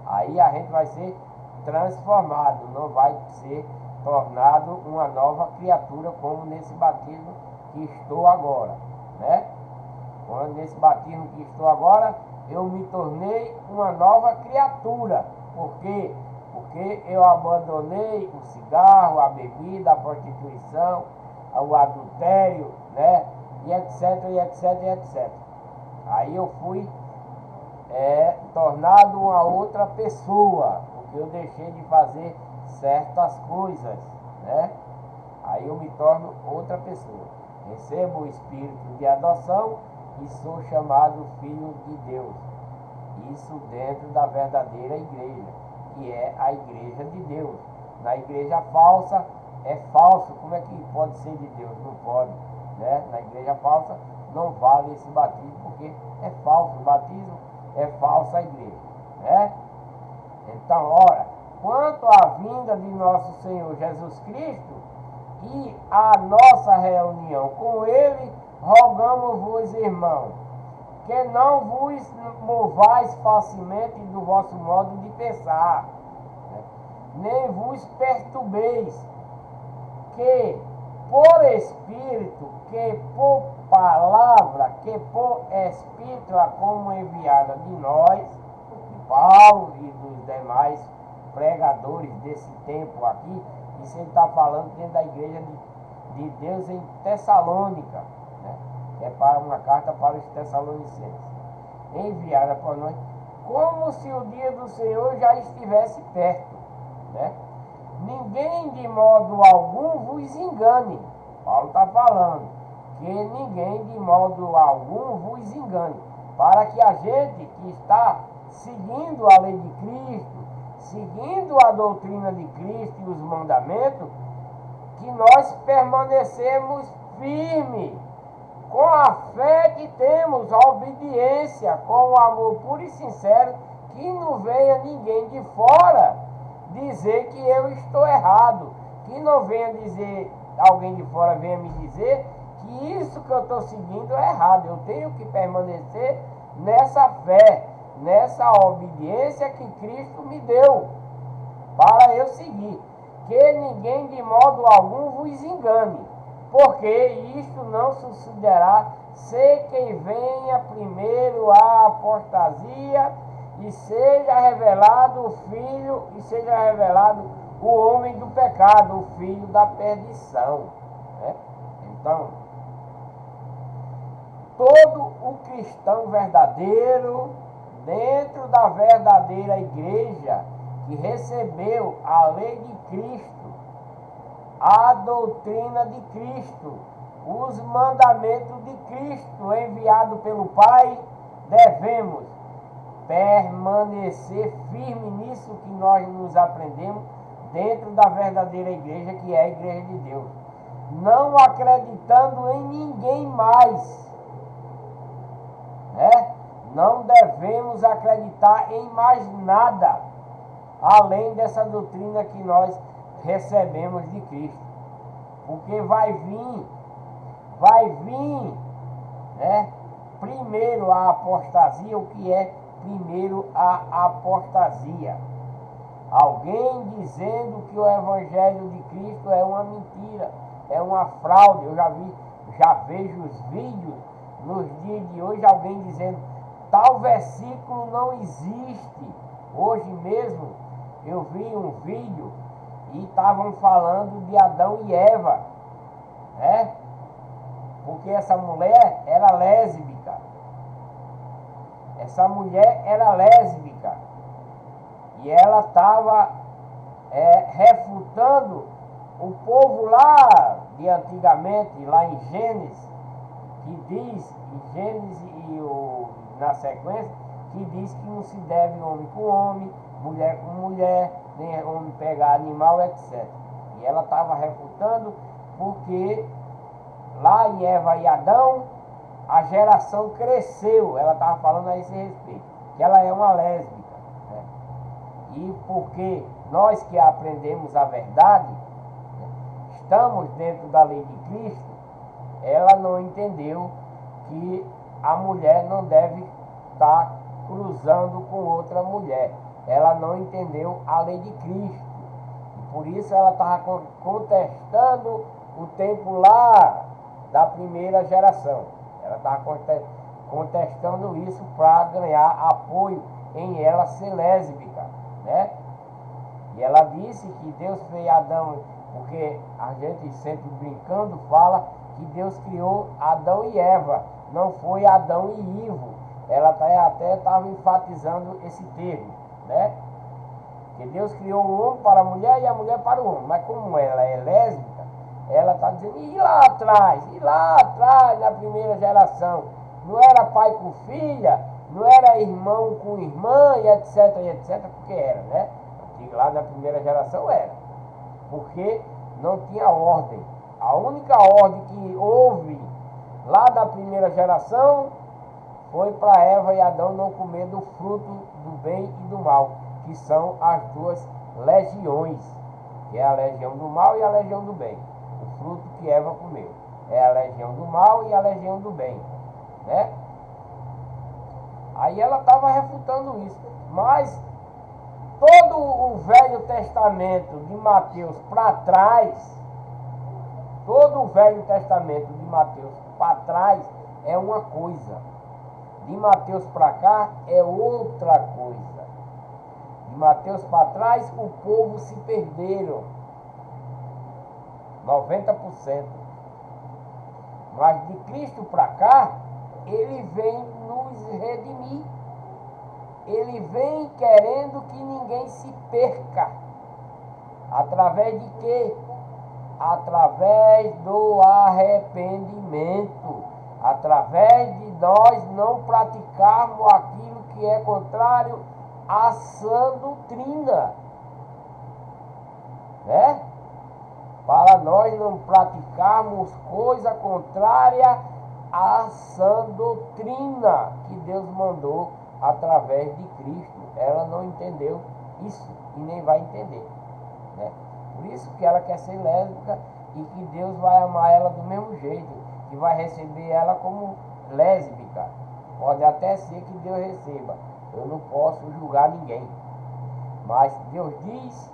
Speaker 1: Aí a gente vai ser transformado, não vai ser tornado uma nova criatura como nesse batismo que estou agora, né? Nesse batismo que estou agora, eu me tornei uma nova criatura. Por quê? Porque eu abandonei o cigarro, a bebida, a prostituição, o adultério, né? E etc, e etc, e etc. Aí eu fui tornado uma outra pessoa, porque eu deixei de fazer certas coisas, né? Aí eu me torno outra pessoa. Recebo o espírito de adoção e sou chamado filho de Deus. Isso dentro da verdadeira igreja, que é a igreja de Deus. Na igreja falsa é falso. Como é que pode ser de Deus? Não pode, né? Na igreja falsa não vale esse batismo, porque é falso. O batismo é falsa a igreja, né? Então, ora, quanto à vinda de nosso Senhor Jesus Cristo e a nossa reunião com Ele, rogamos-vos, irmãos, que não vos movais facilmente do vosso modo de pensar, né? Nem vos perturbeis, que por Espírito, que por palavra, que por Espírito, como enviada de nós, de Paulo e dos demais pregadores desse tempo aqui. Isso ele está falando dentro da igreja de Deus em Tessalônica, né? É para uma carta para os Tessalonicenses, enviada por nós, como se o dia do Senhor já estivesse perto, né? Ninguém de modo algum vos engane. Paulo está falando que ninguém de modo algum vos engane, para que a gente que está seguindo a lei de Cristo, seguindo a doutrina de Cristo e os mandamentos, que nós permanecemos firmes, com a fé que temos, a obediência, com o amor puro e sincero, que não venha ninguém de fora dizer que eu estou errado, que não venha dizer, alguém de fora venha me dizer que isso que eu estou seguindo é errado. Eu tenho que permanecer nessa fé, nessa obediência que Cristo me deu para eu seguir. Que ninguém de modo algum vos engane, porque isto não sucederá se quem venha primeiro a apostasia e seja revelado o filho, e seja revelado o homem do pecado, o filho da perdição, né? Então, todo o cristão verdadeiro, dentro da verdadeira igreja, que recebeu a lei de Cristo, a doutrina de Cristo, os mandamentos de Cristo enviado pelo Pai, devemos permanecer firme nisso que nós nos aprendemos dentro da verdadeira igreja, que é a igreja de Deus, não acreditando em ninguém mais, né? Não devemos acreditar em mais nada além dessa doutrina que nós recebemos de Cristo, porque vai vir, né? Primeiro a apostasia. O que é primeiro a apostasia? Alguém dizendo que o evangelho de Cristo é uma mentira, é uma fraude. Eu já vejo os vídeos nos dias de hoje, alguém dizendo tal versículo não existe. Hoje mesmo eu vi um vídeo e estavam falando de Adão e Eva, né? Porque essa mulher era lésbica. Essa mulher era lésbica. E ela estava refutando o povo lá de antigamente, lá em Gênesis, que diz, em Gênesis na sequência, que diz que não se deve homem com homem, mulher com mulher, nem homem pegar animal, etc. E ela estava refutando porque lá em Eva e Adão a geração cresceu, ela estava falando a esse respeito, que ela é uma lésbica, né? E porque nós que aprendemos a verdade, né, estamos dentro da lei de Cristo, ela não entendeu que a mulher não deve estar cruzando com outra mulher. Ela não entendeu a lei de Cristo. E por isso ela estava contestando o tempo lá da primeira geração. Ela estava contestando isso para ganhar apoio em ela ser lésbica, né? E ela disse que Deus fez Adão, porque a gente sempre brincando fala que Deus criou Adão e Eva, não foi Adão e Ivo. Ela até estava enfatizando esse termo, né? Que Deus criou o homem para a mulher e a mulher para o homem. Mas como ela é lésbica, ela está dizendo, e lá atrás, na primeira geração, não era pai com filha, não era irmão com irmã, e etc, porque era, né? E lá na primeira geração era. Porque não tinha ordem. A única ordem que houve lá da primeira geração foi para Eva e Adão não comer do fruto do bem e do mal, que são as duas legiões, que é a legião do mal e a legião do bem. O fruto que Eva comeu é a legião do mal e a legião do bem, né? Aí ela estava refutando isso, mas todo o Velho Testamento de Mateus para trás, todo o Velho Testamento de Mateus para trás é uma coisa, de Mateus para cá é outra coisa. De Mateus para trás o povo se perderam, 90%. Mas de Cristo para cá, ele vem nos redimir. Ele vem querendo que ninguém se perca. Através de quê? Através do arrependimento. Através de nós não praticarmos aquilo que é contrário à sã doutrina. Né? Para nós não praticarmos coisa contrária à sã doutrina que Deus mandou através de Cristo. Ela não entendeu isso e nem vai entender, né? Por isso que ela quer ser lésbica e que Deus vai amar ela do mesmo jeito, que vai receber ela como lésbica. Pode até ser que Deus receba, eu não posso julgar ninguém, mas Deus diz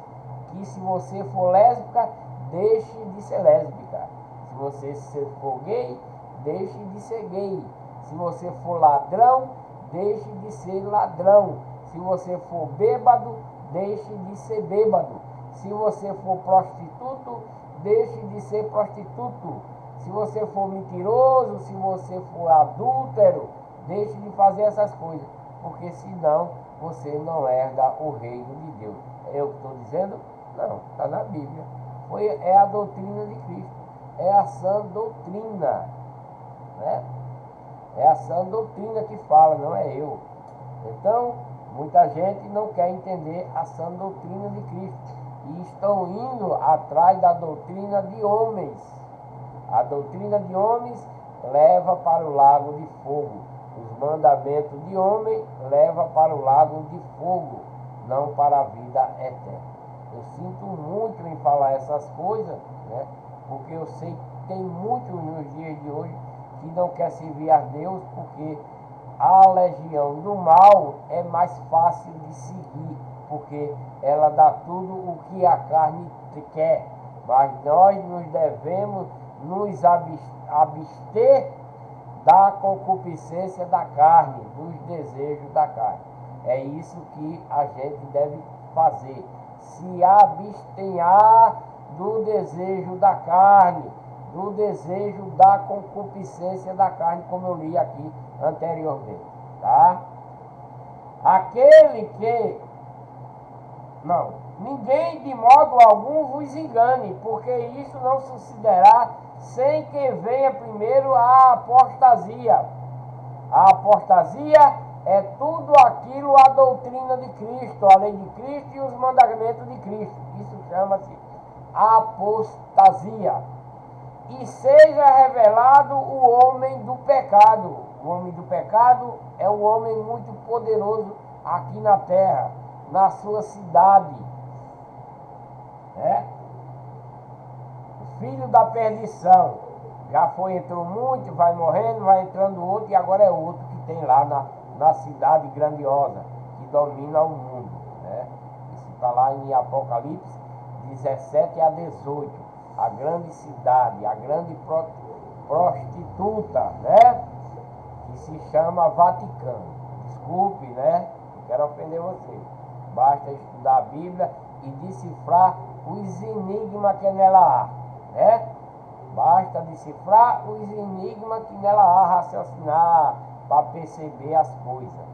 Speaker 1: que se você for lésbica, deixe de ser lésbica. Se você for gay, deixe de ser gay. Se você for ladrão, deixe de ser ladrão. Se você for bêbado, deixe de ser bêbado. Se você for prostituto, deixe de ser prostituto. Se você for mentiroso, se você for adúltero, deixe de fazer essas coisas, porque senão você não herda o reino de Deus. É eu que estou dizendo? Não, está na Bíblia. É a doutrina de Cristo, é a sã doutrina, né? É a sã doutrina que fala, não é eu. Então, muita gente não quer entender a sã doutrina de Cristo e estão indo atrás da doutrina de homens. A doutrina de homens leva para o lago de fogo. Os mandamentos de homem levam para o lago de fogo, não para a vida eterna. Eu sinto muito em falar essas coisas, né? Porque eu sei que tem muitos nos dias de hoje que não quer servir a Deus, porque a legião do mal é mais fácil de seguir, porque ela dá tudo o que a carne quer. Mas nós nos devemos nos abster da concupiscência da carne, dos desejos da carne. É isso que a gente deve fazer. Se abstenhar do desejo da carne, do desejo da concupiscência da carne, como eu li aqui anteriormente, tá? Aquele que... Não, ninguém de modo algum vos engane, porque isso não sucederá sem que venha primeiro a apostasia. A apostasia é tudo aquilo, a doutrina de Cristo, a lei de Cristo e os mandamentos de Cristo. Isso chama-se apostasia. e seja revelado o homem do pecado. O homem do pecado é um homem muito poderoso aqui na terra, na sua cidade. O filho da perdição. Já entrou muito, vai morrendo, vai entrando outro, e agora é outro que tem lá na cidade grandiosa, que domina o mundo. Isso está lá em Apocalipse 17 a 18. A grande cidade, a grande prostituta, que se chama Vaticano. Desculpe, não quero ofender você. Basta estudar a Bíblia e decifrar os enigmas que nela há, Basta decifrar os enigmas que nela há, raciocinar, para perceber as coisas,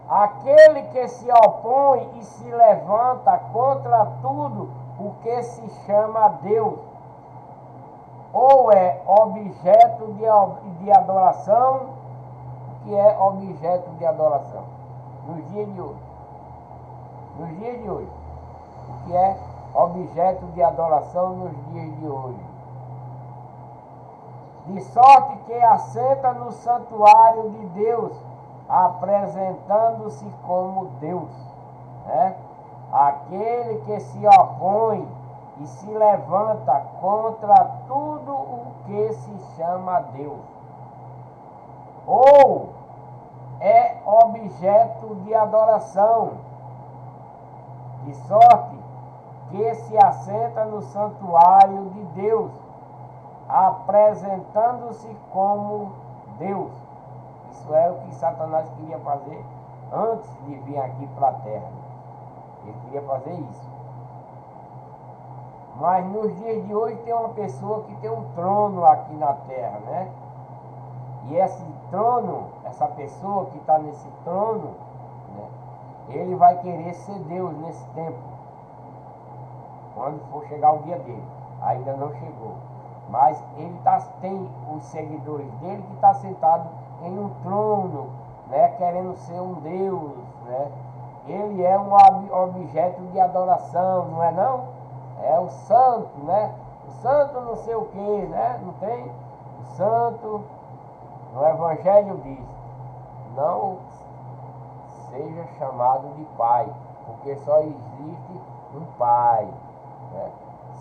Speaker 1: Aquele que se opõe e se levanta contra tudo o que se chama Deus, ou é objeto de adoração. O que é objeto de adoração? Nos dias de hoje. Nos dias de hoje. O que é objeto de adoração nos dias de hoje? De sorte que assenta no santuário de Deus, apresentando-se como Deus. Aquele que se opõe e se levanta contra tudo o que se chama Deus, ou é objeto de adoração, de sorte que se assenta no santuário de Deus, apresentando-se como Deus. Isso é o que Satanás queria fazer antes de vir aqui para a terra. Ele queria fazer isso. Mas nos dias de hoje tem uma pessoa que tem um trono aqui na terra, E esse trono, essa pessoa que está nesse trono, ele vai querer ser Deus nesse tempo. Quando for chegar o dia dele. Ainda não chegou. Mas ele tem os seguidores dele que está sentado em um trono, querendo ser um Deus, Ele é um objeto de adoração, não é não? É o santo, O santo não sei o que, Não tem? O santo, no Evangelho diz, não seja chamado de pai, porque só existe um pai,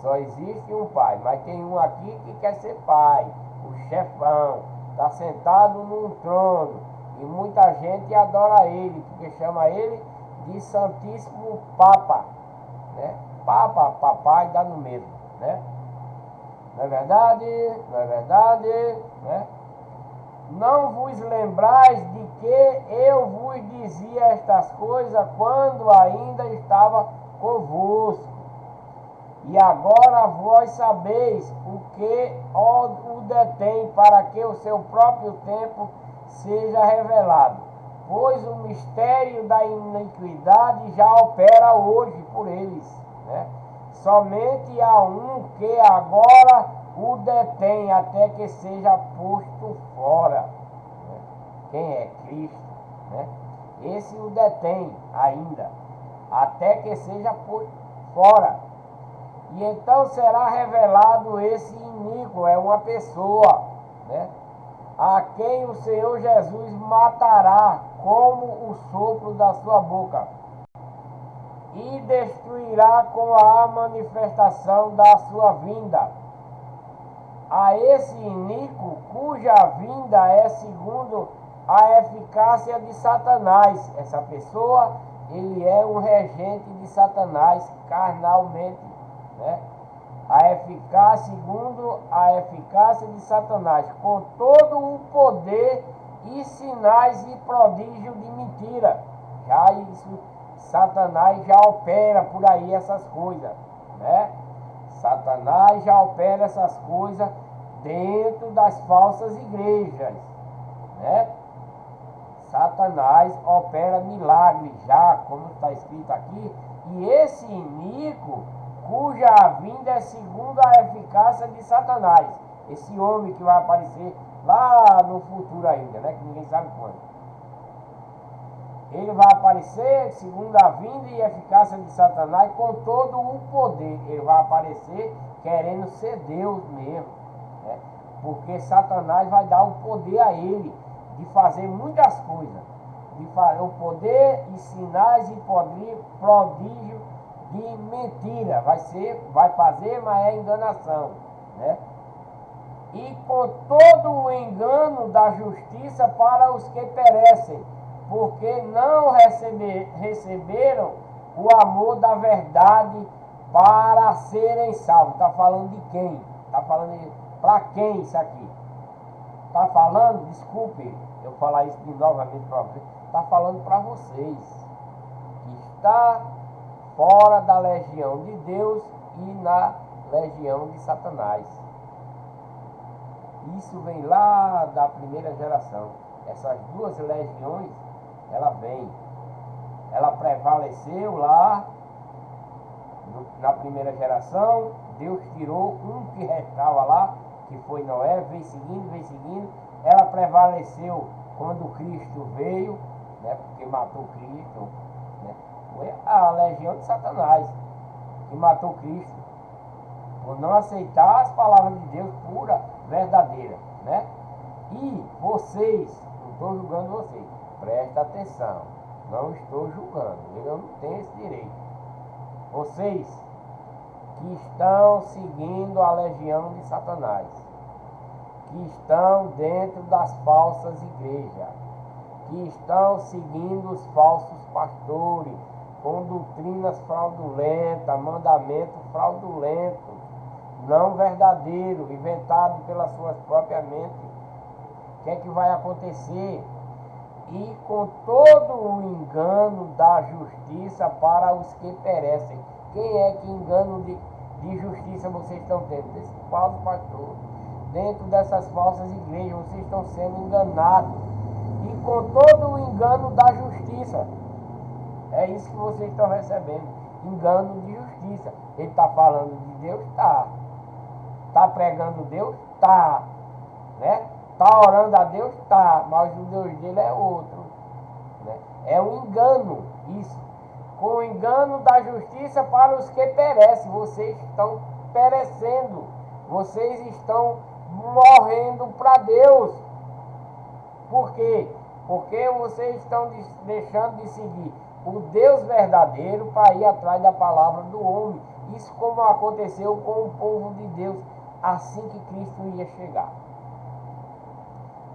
Speaker 1: Só existe um pai, mas tem um aqui que quer ser pai, o chefão, está sentado num trono, e muita gente adora ele, porque chama ele de Santíssimo Papa, Papa, papai, dá no mesmo, Não é verdade? Não é verdade? Não vos lembrais de que eu vos dizia estas coisas quando ainda estava convosco. E agora vós sabeis o que o detém, para que o seu próprio tempo seja revelado. Pois o mistério da iniquidade já opera hoje por eles. Somente há um que agora o detém até que seja posto fora. Quem é? Cristo. Esse o detém ainda, até que seja posto fora. E então será revelado esse iníquo, é uma pessoa, a quem o Senhor Jesus matará como o sopro da sua boca, e destruirá com a manifestação da sua vinda. A esse iníquo, cuja vinda é segundo a eficácia de Satanás. Essa pessoa, ele é um regente de Satanás carnalmente, A eficácia, segundo a eficácia de Satanás, com todo o poder e sinais e prodígio de mentira. Já isso, Satanás já opera por aí essas coisas, Satanás já opera essas coisas dentro das falsas igrejas, Satanás opera milagres já, como está escrito aqui, e esse iníquo, cuja vinda é segundo a eficácia de Satanás, esse homem que vai aparecer lá no futuro ainda, que ninguém sabe quando. Ele vai aparecer segundo a vinda e eficácia de Satanás com todo o poder. Ele vai aparecer querendo ser Deus mesmo, né? Porque Satanás vai dar o poder a ele de fazer muitas coisas, de fazer o poder e sinais e prodígio de mentira. Vai fazer, mas é enganação, né? E com todo o engano da justiça para os que perecem, porque não receberam o amor da verdade para serem salvos. Está falando de quem? Está falando para quem isso aqui? Está falando, desculpe eu falar isso de novamente para vocês, está falando para vocês, que está fora da legião de Deus e na legião de Satanás. Isso vem lá da primeira geração. Essas duas legiões, ela prevaleceu lá na primeira geração. Deus tirou um que restava lá, que foi Noé, vem seguindo. Ela prevaleceu quando Cristo veio, né, porque matou Cristo, né? Foi a legião de Satanás que matou Cristo, por não aceitar as palavras de Deus pura, verdadeira, né? E vocês, não estou julgando vocês, presta atenção, não estou julgando, eu não tenho esse direito. Vocês que estão seguindo a legião de Satanás, que estão dentro das falsas igrejas, que estão seguindo os falsos pastores, com doutrinas fraudulentas, mandamentos fraudulentos, não verdadeiro, inventado pelas suas próprias mentes. O que é que vai acontecer? E com todo o engano da justiça para os que perecem. Quem é que engano de justiça vocês estão tendo? Desse falso pastor. Dentro dessas falsas igrejas vocês estão sendo enganados. E com todo o engano da justiça. É isso que vocês estão recebendo. Engano de justiça. Ele está falando de Deus? Está. Está pregando Deus? Está. Né? Está orando a Deus? Está. Mas o Deus dele é outro. Né? É um engano. Isso. Com o engano da justiça para os que perecem. Vocês estão perecendo. Vocês estão morrendo para Deus. Por quê? Porque vocês estão deixando de seguir o Deus verdadeiro para ir atrás da palavra do homem. Isso como aconteceu com o povo de Deus assim que Cristo ia chegar.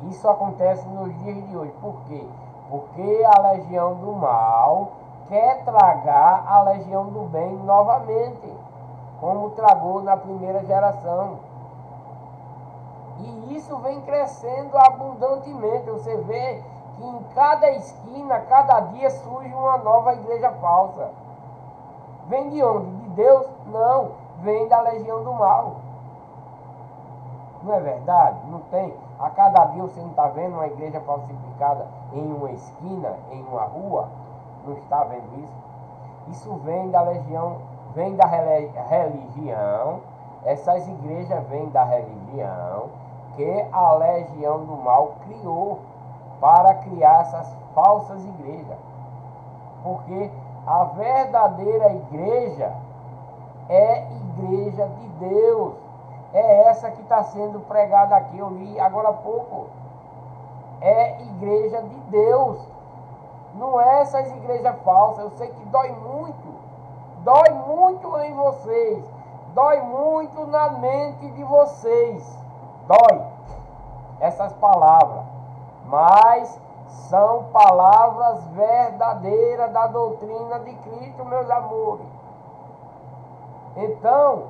Speaker 1: Isso acontece nos dias de hoje. Por quê? Porque a legião do mal quer tragar a legião do bem novamente, como tragou na primeira geração. E isso vem crescendo abundantemente. Você vê que em cada esquina, cada dia surge uma nova igreja falsa. Vem de onde? De Deus? Não. Vem da legião do mal. Não é verdade? Não tem. A cada dia você não está vendo uma igreja falsificada em uma esquina, em uma rua? Não está vendo isso? Isso vem da legião, vem da religião. Essas igrejas vêm da religião que a legião do mal criou para criar essas falsas igrejas. Porque a verdadeira igreja é igreja de Deus. É essa que está sendo pregada aqui, eu li agora há pouco. É igreja de Deus. Não é essas igrejas falsas. Eu sei que dói muito em vocês, dói muito na mente de vocês, dói essas palavras, mas são palavras verdadeiras da doutrina de Cristo, meus amores. Então,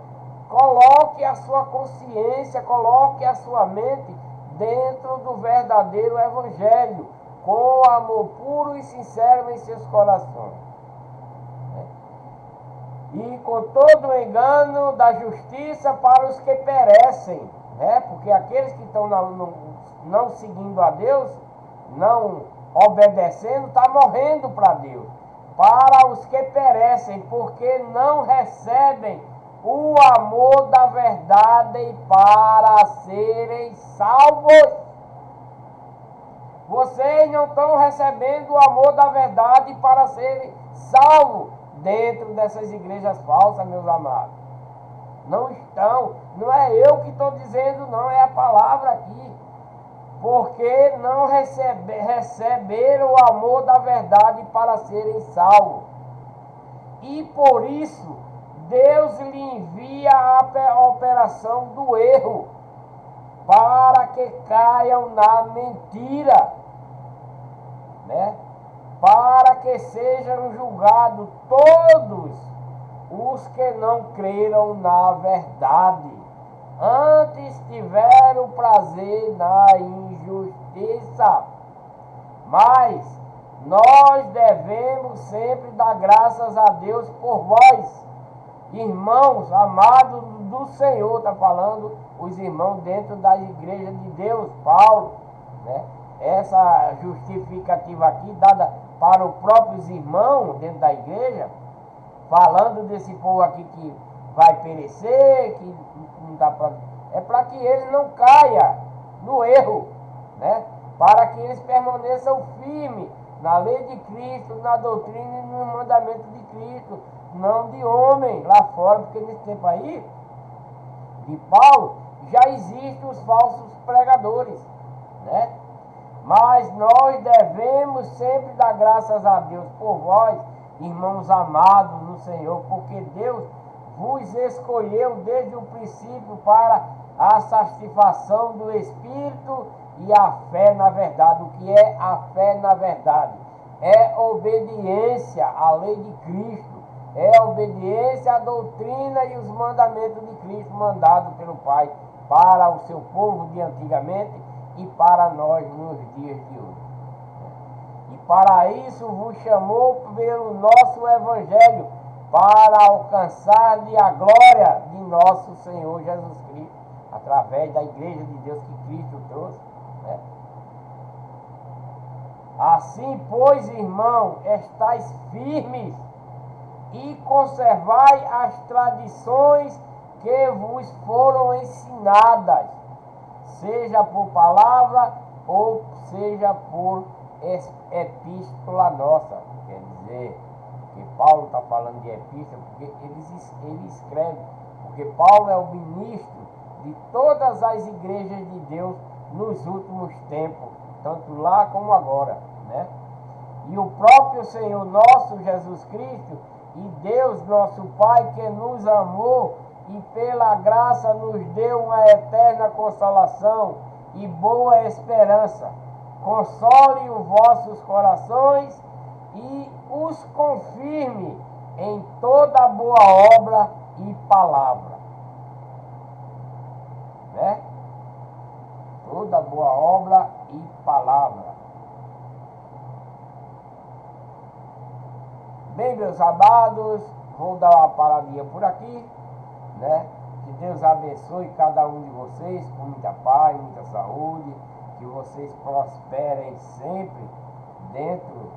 Speaker 1: coloque a sua consciência, coloque a sua mente dentro do verdadeiro evangelho, com amor puro e sincero em seus corações. E com todo o engano da justiça para os que perecem, né? Porque aqueles que estão não seguindo a Deus, não obedecendo, está morrendo para Deus. Para os que perecem, porque não recebem o amor da verdade para serem salvos. Vocês não estão recebendo o amor da verdade para serem salvos dentro dessas igrejas falsas, meus amados. Não estão. Não é eu que estou dizendo, não, é a palavra aqui. Porque não receberam o amor da verdade para serem salvos. E por isso, Deus lhe envia a operação do erro, para que caiam na mentira, né? Para que sejam julgados todos os que não creram na verdade, antes tiveram prazer na injustiça. Mas nós devemos sempre dar graças a Deus por vós, irmãos amados do Senhor. Está falando os irmãos dentro da igreja de Deus, Paulo, né? Essa justificativa aqui dada para os próprios irmãos dentro da igreja, falando desse povo aqui que vai perecer, que não dá para... É para que ele não caia no erro, né? Para que eles permaneçam firmes na lei de Cristo, na doutrina e no mandamento de Cristo, não de homem lá fora, porque nesse tempo aí, de Paulo, já existem os falsos pregadores, né? Mas nós devemos sempre dar graças a Deus por vós, irmãos amados no Senhor, porque Deus vos escolheu desde o princípio para a satisfação do Espírito e a fé na verdade. O que é a fé na verdade? É obediência à lei de Cristo, é obediência à doutrina e os mandamentos de Cristo mandados pelo Pai para o seu povo de antigamente e para nós nos dias de hoje. E para isso vos chamou pelo nosso Evangelho, para alcançar-lhe a glória de nosso Senhor Jesus Cristo, através da igreja de Deus que Cristo trouxe, né? Assim, pois, irmão, estáis firmes e conservai as tradições que vos foram ensinadas, seja por palavra ou seja por epístola nossa. Quer dizer, que Paulo está falando de epístola, porque ele escreve, porque Paulo é o ministro de todas as igrejas de Deus nos últimos tempos, tanto lá como agora, né? E o próprio Senhor nosso Jesus Cristo e Deus nosso Pai, que nos amou e pela graça nos deu uma eterna consolação e boa esperança, console os vossos corações e os confirme em toda boa obra e palavra, né? Toda boa obra e palavra. Bem, meus amados, vou dar uma paradinha por aqui, né? Que Deus abençoe cada um de vocês com muita paz, muita saúde, que vocês prosperem sempre dentro,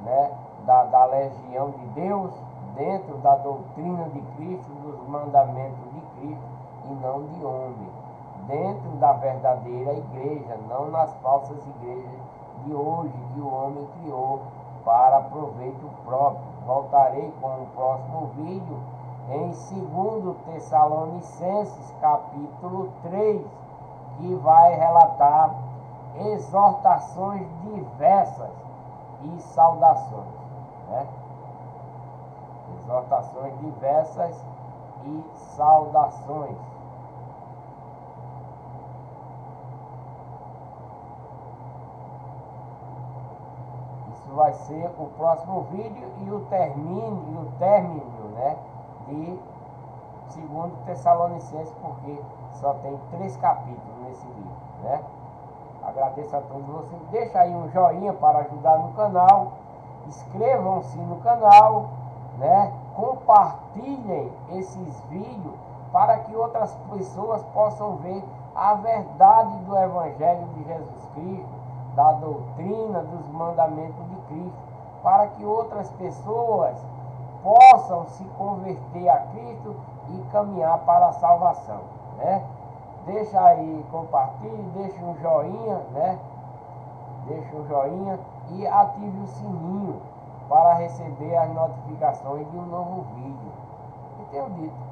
Speaker 1: né, da legião de Deus, dentro da doutrina de Cristo, dos mandamentos de Cristo e não de homem, dentro da verdadeira igreja, não nas falsas igrejas de hoje que o homem criou para proveito próprio. Voltarei com o próximo vídeo em 2 Tessalonicenses capítulo 3, que vai relatar exortações diversas e saudações, né? Exortações diversas e saudações. Isso vai ser o próximo vídeo e o término, né, de 2 Tessalonicenses, porque só tem 3 capítulos nesse livro, né? Agradeço a todos vocês. Deixa aí um joinha para ajudar no canal. Inscrevam-se no canal, né? Compartilhem esses vídeos para que outras pessoas possam ver a verdade do Evangelho de Jesus Cristo, da doutrina, dos mandamentos de Cristo, para que outras pessoas possam se converter a Cristo e caminhar para a salvação, né? Deixa aí, compartilhe, deixa um joinha, né? deixe um joinha e ative o sininho para receber as notificações de um novo vídeo. E tenho dito.